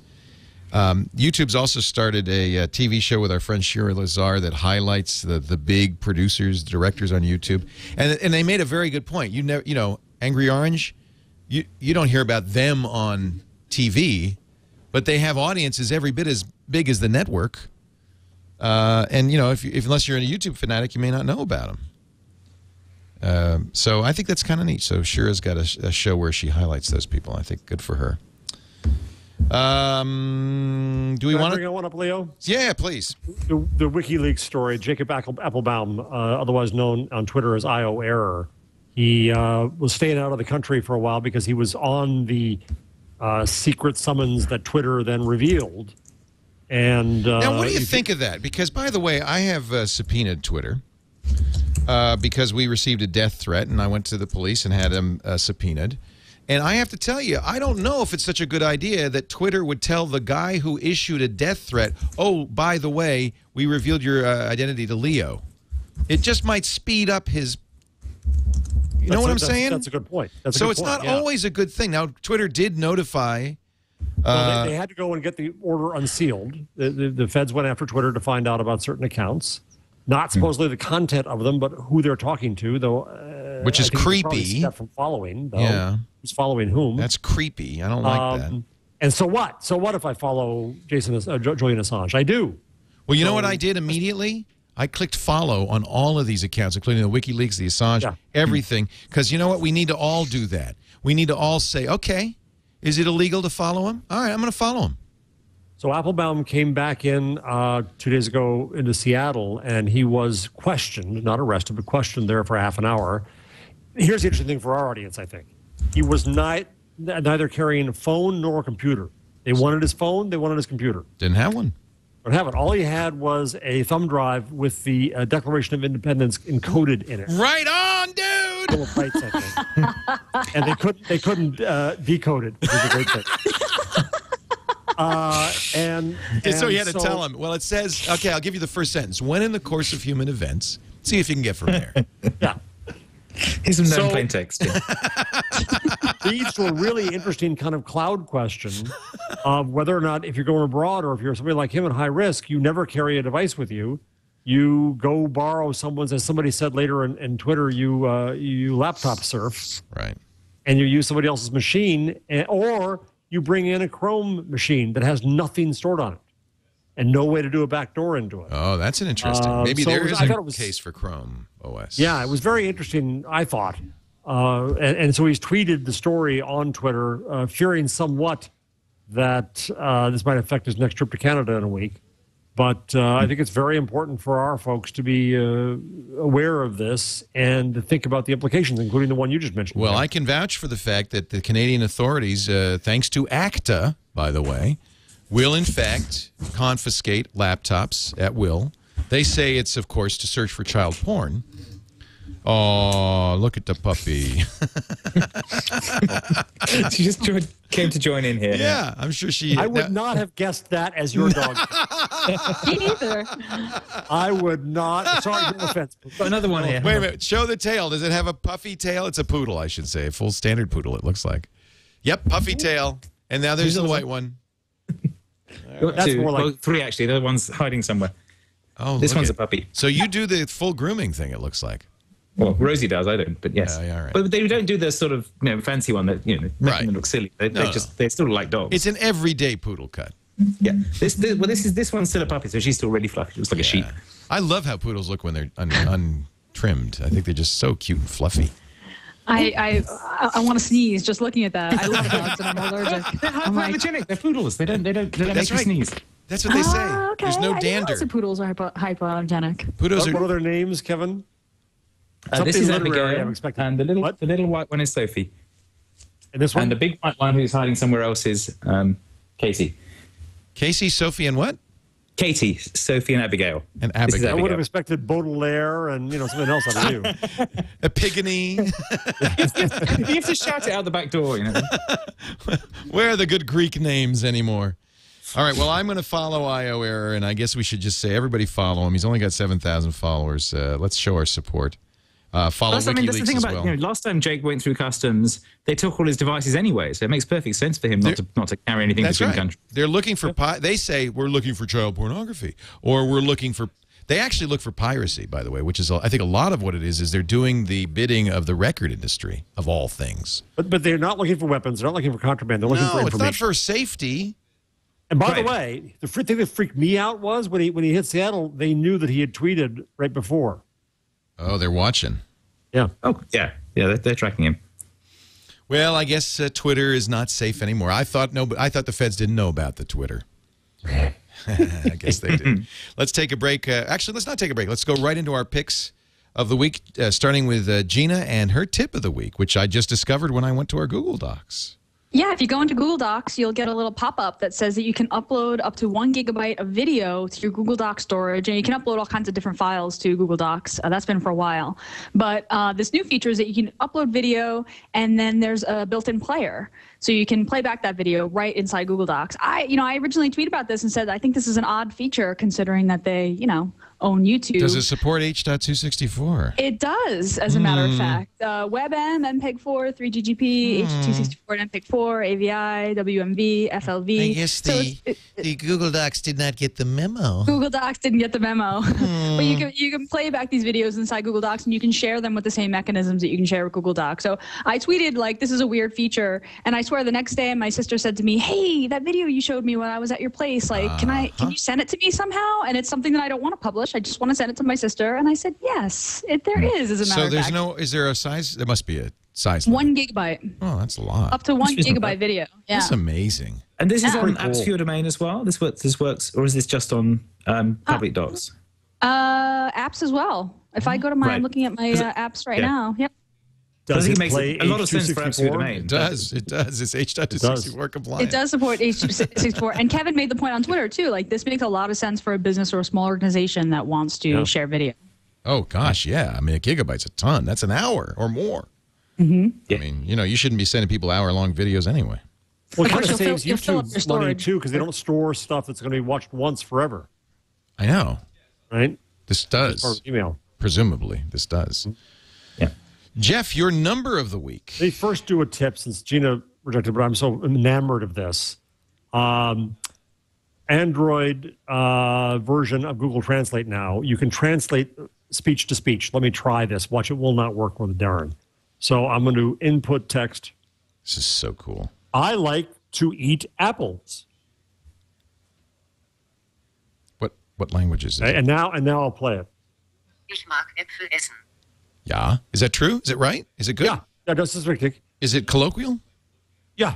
[SPEAKER 1] YouTube's also started a TV show with our friend Shira Lazar that highlights the big producers, directors on YouTube. And they made a very good point. Angry Orange, you don't hear about them on TV, but they have audiences every bit as big as the network. And unless you're a YouTube fanatic, you may not know about them. So I think that's kind of neat. So Shira's got a show where she highlights those people. I think good for her. Do we want to
[SPEAKER 5] bring one up, Leo?
[SPEAKER 1] Yeah, please.
[SPEAKER 5] The WikiLeaks story. Jacob Applebaum, otherwise known on Twitter as IO Error, he was staying out of the country for a while because he was on the secret summons that Twitter then revealed. And
[SPEAKER 1] now, what do you think of that? Because, by the way, I have subpoenaed Twitter because we received a death threat, and I went to the police and had them subpoenaed. And I have to tell you, I don't know if it's such a good idea that Twitter would tell the guy who issued a death threat, oh, by the way, we revealed your identity to Leo. It just might speed up his... You know what I'm saying?
[SPEAKER 5] That's a good point.
[SPEAKER 1] So it's not always a good thing. Now, Twitter did notify...
[SPEAKER 5] Well, they had to go and get the order unsealed. The feds went after Twitter to find out about certain accounts. Not supposedly the content of them, but who they're talking to, though.
[SPEAKER 1] Which is creepy.
[SPEAKER 5] From following, though.
[SPEAKER 1] Yeah.
[SPEAKER 5] Who's following whom?
[SPEAKER 1] That's creepy. I don't like that.
[SPEAKER 5] And so what? So what if I follow Julian Assange? I do.
[SPEAKER 1] Well, you know what I did immediately? I clicked follow on all of these accounts, including the WikiLeaks, the Assange, everything. Because you know what? We need to all do that. We need to all say, okay, is it illegal to follow him? All right, I'm going to follow him.
[SPEAKER 5] So Applebaum came back in 2 days ago into Seattle, and he was questioned, not arrested, but questioned there for half an hour. Here's the interesting thing for our audience, I think. He was neither carrying a phone nor a computer. They wanted his phone, they wanted his computer.
[SPEAKER 1] Didn't have one.
[SPEAKER 5] Didn't have it. All he had was a thumb drive with the Declaration of Independence encoded in it.
[SPEAKER 1] Right on, dude!
[SPEAKER 5] Full of bytes, I think. And they couldn't decode it, which is a great thing.
[SPEAKER 1] So he had to tell him, well, it says, okay, I'll give you the first sentence. When in the course of human events, see if you can get from there.
[SPEAKER 5] Yeah.
[SPEAKER 6] Here's some non-plain text.
[SPEAKER 5] Leads to a really interesting kind of cloud question of whether or not, if you're going abroad or if you're somebody like him at high risk, you never carry a device with you. You go borrow someone's, as somebody said later in Twitter, you laptop surf.
[SPEAKER 1] Right.
[SPEAKER 5] And you use somebody else's machine, or you bring in a Chrome machine that has nothing stored on it and no way to do a backdoor into it.
[SPEAKER 1] Oh, that's an interesting. Maybe there is a case for Chrome OS.
[SPEAKER 5] Yeah, it was very interesting, I thought. And so he's tweeted the story on Twitter, fearing somewhat that this might affect his next trip to Canada in a week. But I think it's very important for our folks to be aware of this and to think about the implications, including the one you just mentioned.
[SPEAKER 1] Well, I can vouch for the fact that the Canadian authorities, thanks to ACTA, by the way, will in fact confiscate laptops at will. They say it's, of course, to search for child porn. Oh, look at the puppy.
[SPEAKER 6] She just came to join in here.
[SPEAKER 1] Yeah, I'm sure she...
[SPEAKER 5] I would not have guessed that as your dog.
[SPEAKER 4] Me neither.
[SPEAKER 5] I would not. Sorry, no offense.
[SPEAKER 6] Got another one here.
[SPEAKER 1] Wait a minute. Show the tail. Does it have a puffy tail? It's a poodle, I should say. A full standard poodle, it looks like. Yep, puffy tail. And now there's the white one.
[SPEAKER 6] That's more like 3, actually. The other one's hiding somewhere.
[SPEAKER 1] Oh,
[SPEAKER 6] this one's a puppy.
[SPEAKER 1] So you do the full grooming thing, it looks like.
[SPEAKER 6] Well, Rosie does. I don't, but yes.
[SPEAKER 1] Yeah, right.
[SPEAKER 6] But they don't do the sort of fancy one that making them look silly. They still like dogs.
[SPEAKER 1] It's an everyday poodle cut.
[SPEAKER 6] Yeah. This one's still a puppy, so she's still really fluffy. She looks like a sheep.
[SPEAKER 1] I love how poodles look when they're untrimmed. I think they're just so cute and fluffy.
[SPEAKER 4] I want to sneeze just looking at that. I love dogs and I'm allergic.
[SPEAKER 6] They're hypoallergenic. They're poodles. They don't make you sneeze.
[SPEAKER 1] That's what they say.
[SPEAKER 4] Okay.
[SPEAKER 1] There's no
[SPEAKER 4] I didn't
[SPEAKER 1] dander.
[SPEAKER 4] know poodles are hypoallergenic.
[SPEAKER 1] Poodles
[SPEAKER 5] What are their names, Kevin?
[SPEAKER 6] This is
[SPEAKER 5] literary,
[SPEAKER 6] Abigail, and the little white one is Sophie.
[SPEAKER 5] And this one?
[SPEAKER 6] And the big white one who's hiding somewhere else is Katie.
[SPEAKER 1] Casey, Sophie, and what?
[SPEAKER 6] Katie, Sophie, and Abigail.
[SPEAKER 1] And Abigail.
[SPEAKER 5] I would have expected Baudelaire and something else out of you.
[SPEAKER 1] Epigony.
[SPEAKER 6] You have to shout it out the back door.
[SPEAKER 1] Where are the good Greek names anymore? All right, well, I'm going to follow IO Error, and I guess we should just say everybody follow him. He's only got 7,000 followers. Let's show our support. Follow WikiLeaks
[SPEAKER 6] that's the thing
[SPEAKER 1] as
[SPEAKER 6] about,
[SPEAKER 1] well.
[SPEAKER 6] last time Jake went through customs, they took all his devices anyway, so it makes perfect sense for him not to carry anything between countries.
[SPEAKER 1] They're looking for they say we're looking for child pornography, or we're looking for. They actually look for piracy, by the way, which is I think a lot of what it is they're doing the bidding of the record industry of all things.
[SPEAKER 5] But they're not looking for weapons. They're not looking for contraband. They're looking for information.
[SPEAKER 1] It's not for safety.
[SPEAKER 5] And by the way, the thing that freaked me out was when he hit Seattle, they knew that he had tweeted right before.
[SPEAKER 1] Oh, they're watching.
[SPEAKER 5] Yeah.
[SPEAKER 6] Oh, yeah. Yeah, they're tracking him.
[SPEAKER 1] Well, I guess Twitter is not safe anymore. I thought the feds didn't know about the Twitter. I guess they did. Let's take a break. Actually, let's not take a break. Let's go right into our picks of the week, starting with Gina and her tip of the week, which I just discovered when I went to our Google Docs.
[SPEAKER 4] Yeah, if you go into Google Docs, you'll get a little pop-up that says that you can upload up to 1 gigabyte of video to your Google Docs storage, and you can upload all kinds of different files to Google Docs. That's been for a while. But this new feature is that you can upload video, and then there's a built-in player. So you can play back that video right inside Google Docs. I originally tweeted about this and said I think this is an odd feature considering that they, own YouTube.
[SPEAKER 1] Does it support H.264?
[SPEAKER 4] It does, as a matter of fact. WebM, MPEG-4, 3GGP, H.264, and MPEG-4, AVI, WMV, FLV.
[SPEAKER 1] I guess the Google Docs did not get the memo.
[SPEAKER 4] Google Docs didn't get the memo. But you can play back these videos inside Google Docs, and you can share them with the same mechanisms that you can share with Google Docs. So I tweeted, this is a weird feature, and I swear the next day my sister said to me, hey, that video you showed me when I was at your place, can you send it to me somehow? And it's something that I don't want to publish. I just want to send it to my sister. And I said, yes, there is, as a matter of fact.
[SPEAKER 1] So is there a size? There must be a size.
[SPEAKER 4] 1 gigabyte.
[SPEAKER 1] Oh, that's a lot.
[SPEAKER 4] Up to 1 gigabyte video. Yeah.
[SPEAKER 1] That's amazing.
[SPEAKER 6] And this is on apps for your domain as well? This works, or is this just on public docs?
[SPEAKER 4] Apps as well. If I go to I'm looking at my apps right now. Yep.
[SPEAKER 5] Does
[SPEAKER 6] it
[SPEAKER 5] make
[SPEAKER 6] a lot of sense for apps for your domain?
[SPEAKER 1] It does. It does. It's H.264 compliant.
[SPEAKER 4] It does support H.264. And Kevin made the point on Twitter, too. This makes a lot of sense for a business or a small organization that wants to share video.
[SPEAKER 1] Oh, gosh, yeah. I mean, a gigabyte's a ton. That's an hour or more.
[SPEAKER 4] Mm-hmm.
[SPEAKER 1] I mean, you shouldn't be sending people hour-long videos anyway.
[SPEAKER 5] Well, it kind of saves YouTube money, too, because they don't store stuff that's going to be watched once forever.
[SPEAKER 1] I know.
[SPEAKER 5] Right?
[SPEAKER 1] This does.
[SPEAKER 5] Email.
[SPEAKER 1] Presumably, this does.
[SPEAKER 6] Yeah.
[SPEAKER 1] Jeff, your number of the week.
[SPEAKER 5] They first do a tip since Gina rejected, but I'm so enamored of this. Android version of Google Translate now. You can translate speech to speech. Let me try this. Watch, it will not work with Darren. So I'm going to input text.
[SPEAKER 1] This is so cool.
[SPEAKER 5] I like to eat apples.
[SPEAKER 1] What language is it?
[SPEAKER 5] And now I'll play it.
[SPEAKER 12] Ich mag Äpfel essen.
[SPEAKER 1] Yeah. Is that true? Is it right? Is it good?
[SPEAKER 5] Yeah, das ist richtig.
[SPEAKER 1] Is it colloquial?
[SPEAKER 5] Yeah.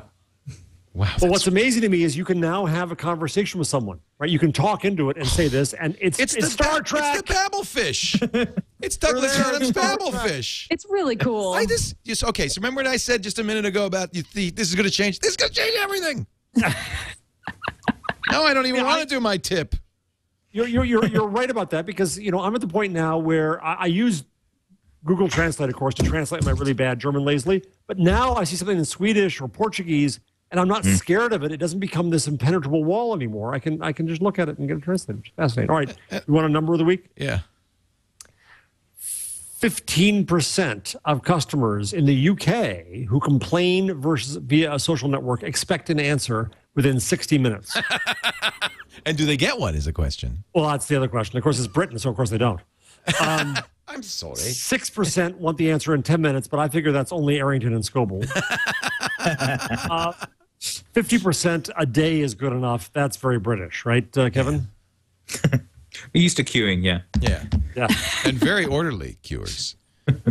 [SPEAKER 1] Wow.
[SPEAKER 5] Well, what's amazing to me is you can now have a conversation with someone, right? You can talk into it and say this, and it's Star Trek.
[SPEAKER 1] It's the Babblefish. It's Douglas Adams' Babblefish.
[SPEAKER 4] It's really cool.
[SPEAKER 1] Okay, so remember what I said just a minute ago about this is going to change? This is going to change everything. No, I don't even want to do my tip.
[SPEAKER 5] You're right about that because, I'm at the point now where I use Google Translate, of course, to translate my really bad German lazily. But now I see something in Swedish or Portuguese, and I'm not scared of it. It doesn't become this impenetrable wall anymore. I can just look at it and get it translated. Which is fascinating. All right, you want a number of the week?
[SPEAKER 1] Yeah.
[SPEAKER 5] 15% of customers in the UK who complain via a social network expect an answer within 60 minutes.
[SPEAKER 1] And do they get one is the question.
[SPEAKER 5] Well, that's the other question. Of course, it's Britain, so of course they don't.
[SPEAKER 1] I'm sorry.
[SPEAKER 5] 6% want the answer in 10 minutes, but I figure that's only Arrington and Scoble. 50% a day is good enough. That's very British, right, Kevin?
[SPEAKER 6] We're used to queuing, yeah.
[SPEAKER 5] Yeah.
[SPEAKER 1] And very orderly queuers,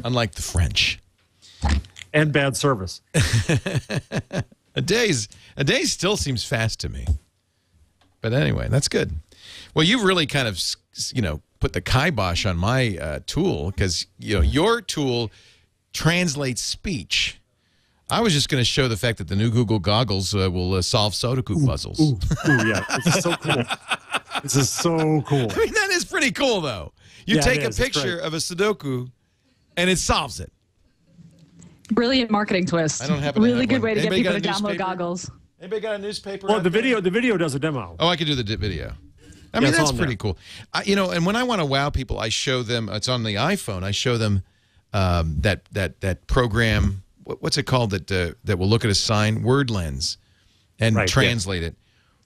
[SPEAKER 1] unlike the French.
[SPEAKER 5] And bad service.
[SPEAKER 1] A day still seems fast to me. But anyway, that's good. Well, you've really kind of, put the kibosh on my tool because, your tool translates speech. I was just going to show the fact that the new Google goggles will solve Sudoku puzzles.
[SPEAKER 5] Ooh, yeah. This is so cool. This is so cool.
[SPEAKER 1] I mean, that is pretty cool, though. You take a picture of a Sudoku, and it solves it.
[SPEAKER 4] Brilliant marketing twist.
[SPEAKER 1] I don't have
[SPEAKER 4] really good way to get people to download goggles.
[SPEAKER 1] Anybody got a newspaper?
[SPEAKER 5] Well, the video does a demo.
[SPEAKER 1] Oh, I could do the video. I mean, that's pretty cool. And when I want to wow people, I show them. It's on the iPhone. I show them that program. What's it called that will look at a sign? Word Lens, and translate it.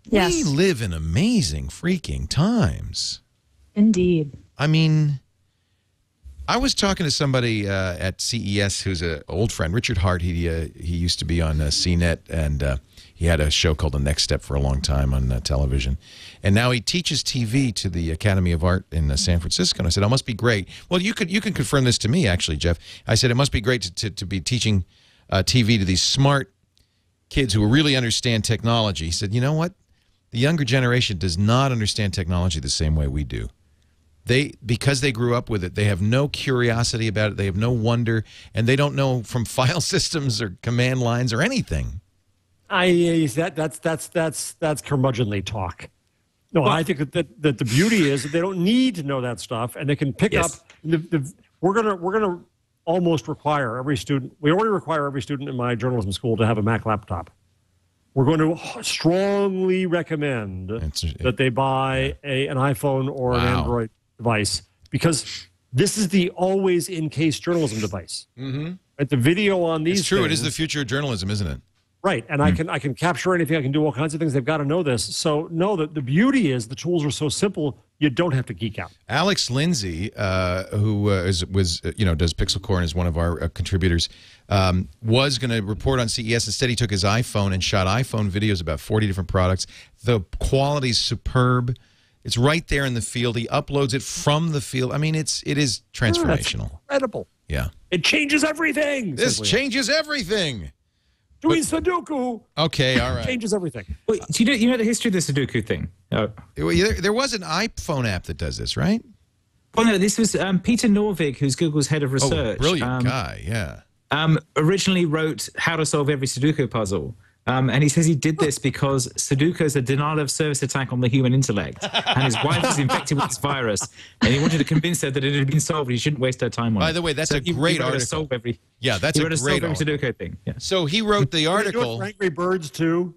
[SPEAKER 4] Yes.
[SPEAKER 1] We live in amazing freaking times.
[SPEAKER 4] Indeed.
[SPEAKER 1] I mean, I was talking to somebody at CES who's an old friend, Richard Hart. He used to be on CNET, and he had a show called The Next Step for a long time on television. And now he teaches TV to the Academy of Art in San Francisco. And I said, "Oh, must be great." Well, you can confirm this to me, actually, Jeff. I said, "It must be great to be teaching TV to these smart kids who really understand technology." He said, "You know what? The younger generation does not understand technology the same way we do. Because they grew up with it, they have no curiosity about it. They have no wonder, and they don't know from file systems or command lines or anything."
[SPEAKER 5] That's curmudgeonly talk. No, I think that the beauty is that they don't need to know that stuff, and they can pick up. We're gonna almost require every student. We already require every student in my journalism school to have a Mac laptop. We're going to strongly recommend that they buy an iPhone or an Android device because this is the always in case journalism device.
[SPEAKER 1] Mm-hmm.
[SPEAKER 5] Right? The video on these.
[SPEAKER 1] It's true.
[SPEAKER 5] Things,
[SPEAKER 1] it is the future of journalism, isn't it?
[SPEAKER 5] Right, and I can capture anything. I can do all kinds of things. They've got to know this. So no, the beauty is the tools are so simple. You don't have to geek out.
[SPEAKER 1] Alex Lindsay, who does Pixel Core and is one of our contributors, was going to report on CES. Instead, he took his iPhone and shot iPhone videos about 40 different products. The quality's superb. It's right there in the field. He uploads it from the field. I mean, it is transformational.
[SPEAKER 5] That's incredible.
[SPEAKER 1] Yeah.
[SPEAKER 5] It changes everything.
[SPEAKER 1] This changes everything.
[SPEAKER 5] Doing Sudoku.
[SPEAKER 1] Okay, all right.
[SPEAKER 5] Changes everything.
[SPEAKER 6] Wait, do you know the history of the Sudoku thing? Oh.
[SPEAKER 1] There was an iPhone app that does this, right?
[SPEAKER 6] Well, no, this was Peter Norvig, who's Google's head of research.
[SPEAKER 1] Oh, brilliant guy, yeah.
[SPEAKER 6] Originally wrote How to Solve Every Sudoku Puzzle. And he says he did this because Sudoku is a denial of service attack on the human intellect. And his wife was infected with this virus. And he wanted to convince her that it had been solved. He shouldn't waste her time on it.
[SPEAKER 1] By the way, that's a great article. That's a great
[SPEAKER 6] Sudoku thing. Yeah.
[SPEAKER 1] So he wrote the article.
[SPEAKER 5] Angry Birds, too.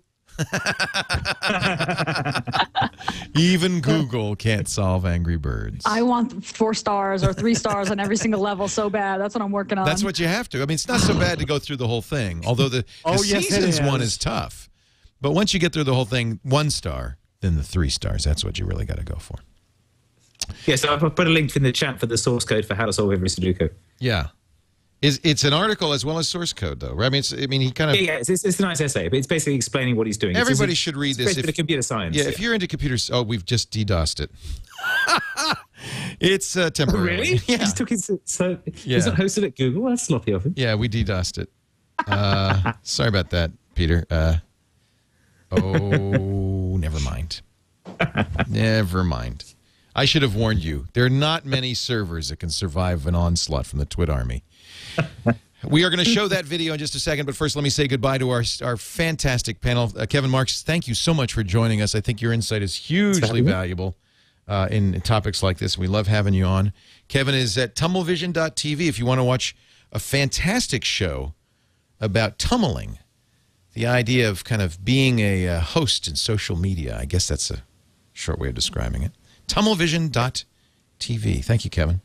[SPEAKER 1] Even Google can't solve Angry Birds.
[SPEAKER 4] I want 4 stars or 3 stars on every single level so bad. That's what I'm working on.
[SPEAKER 1] That's what you have to. I mean, it's not so bad to go through the whole thing, although the seasons one is tough. But once you get through the whole thing, 1 star, then the 3 stars. That's what you really got to go for.
[SPEAKER 6] Yeah, so I'll put a link in the chat for the source code for How to Solve Every Sudoku.
[SPEAKER 1] Yeah. It's an article as well as source code, though. Right? I mean, he kind of...
[SPEAKER 6] Yeah, it's a nice essay, but it's basically explaining what he's doing.
[SPEAKER 1] Everybody should read this.
[SPEAKER 6] It's computer science.
[SPEAKER 1] Yeah, if you're into computers... Oh, we've just DDoSed it. It's temporary.
[SPEAKER 6] Oh, really?
[SPEAKER 1] Yeah.
[SPEAKER 6] He's not hosted at Google? That's sloppy of him.
[SPEAKER 1] Yeah, we DDoSed it. Sorry about that, Peter. Oh, never mind. Never mind. I should have warned you. There are not many servers that can survive an onslaught from the TWiT army. We are going to show that video in just a second, but first let me say goodbye to our fantastic panel. Kevin Marks, thank you so much for joining us. I think your insight is hugely valuable in topics like this. We love having you on. Kevin is at tumblevision.tv if you want to watch a fantastic show about tumbling, the idea of kind of being a host in social media. I guess that's a short way of describing it. tumblevision.tv. Thank you, Kevin.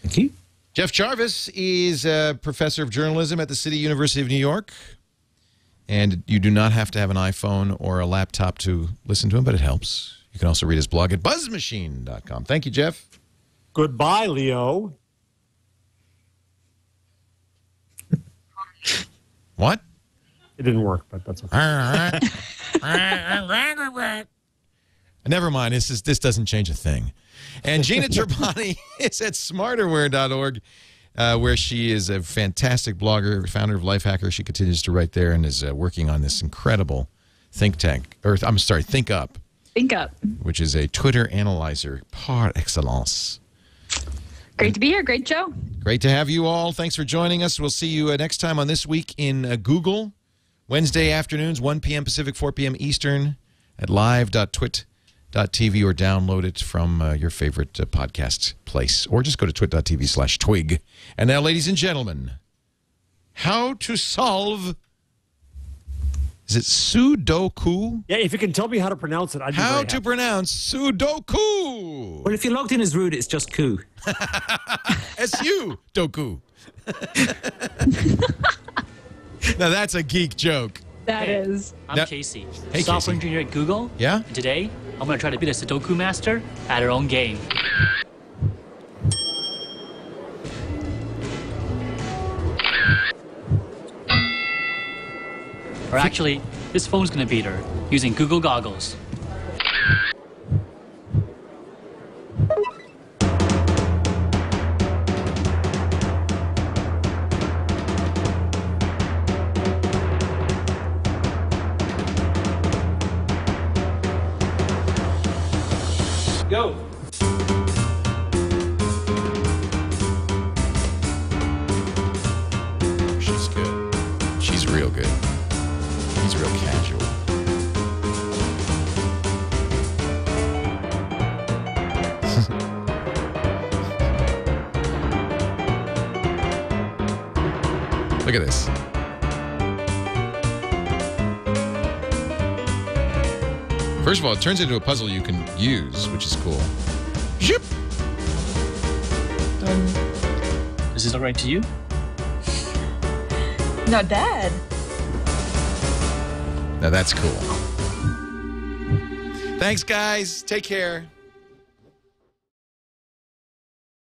[SPEAKER 6] Thank you.
[SPEAKER 1] Jeff Jarvis is a professor of journalism at the City University of New York. And you do not have to have an iPhone or a laptop to listen to him, but it helps. You can also read his blog at buzzmachine.com. Thank you, Jeff.
[SPEAKER 5] Goodbye, Leo.
[SPEAKER 1] What?
[SPEAKER 5] It didn't work, but that's okay.
[SPEAKER 1] Never mind. This doesn't change a thing. And Gina Trapani is at smarterware.org, where she is a fantastic blogger, founder of Lifehacker. She continues to write there and is working on this incredible think up.
[SPEAKER 4] Think Up.
[SPEAKER 1] Which is a Twitter analyzer par excellence.
[SPEAKER 4] Great to be here. Great show.
[SPEAKER 1] Great to have you all. Thanks for joining us. We'll see you next time on This Week in Google. Wednesday afternoons, 1 p.m. Pacific, 4 p.m. Eastern at live.twit.tv or download it from your favorite podcast place. Or just go to twit.tv/twig. And now, ladies and gentlemen, how to solve... Is it Sudoku?
[SPEAKER 5] Yeah, if you can tell me how to pronounce it, I'd be
[SPEAKER 1] How to pronounce Sudoku?
[SPEAKER 6] Well, if you're logged in as root, it's just coup.
[SPEAKER 1] S-U-Doku. Now, that's a geek joke.
[SPEAKER 4] That is.
[SPEAKER 13] I'm Casey,
[SPEAKER 1] Hey,
[SPEAKER 13] software
[SPEAKER 1] Casey.
[SPEAKER 13] engineer at Google.
[SPEAKER 1] Yeah?
[SPEAKER 13] And today, I'm going to try to beat a Sudoku master at our own game. Or actually, this phone's going to beat her using Google goggles. Go.
[SPEAKER 1] She's good. She's real good. He's real casual. Look at this. First of all, it turns into a puzzle you can use, which is cool. Zip. Done.
[SPEAKER 13] Is this all right to you?
[SPEAKER 11] Not bad.
[SPEAKER 1] Now that's cool. Thanks, guys. Take care.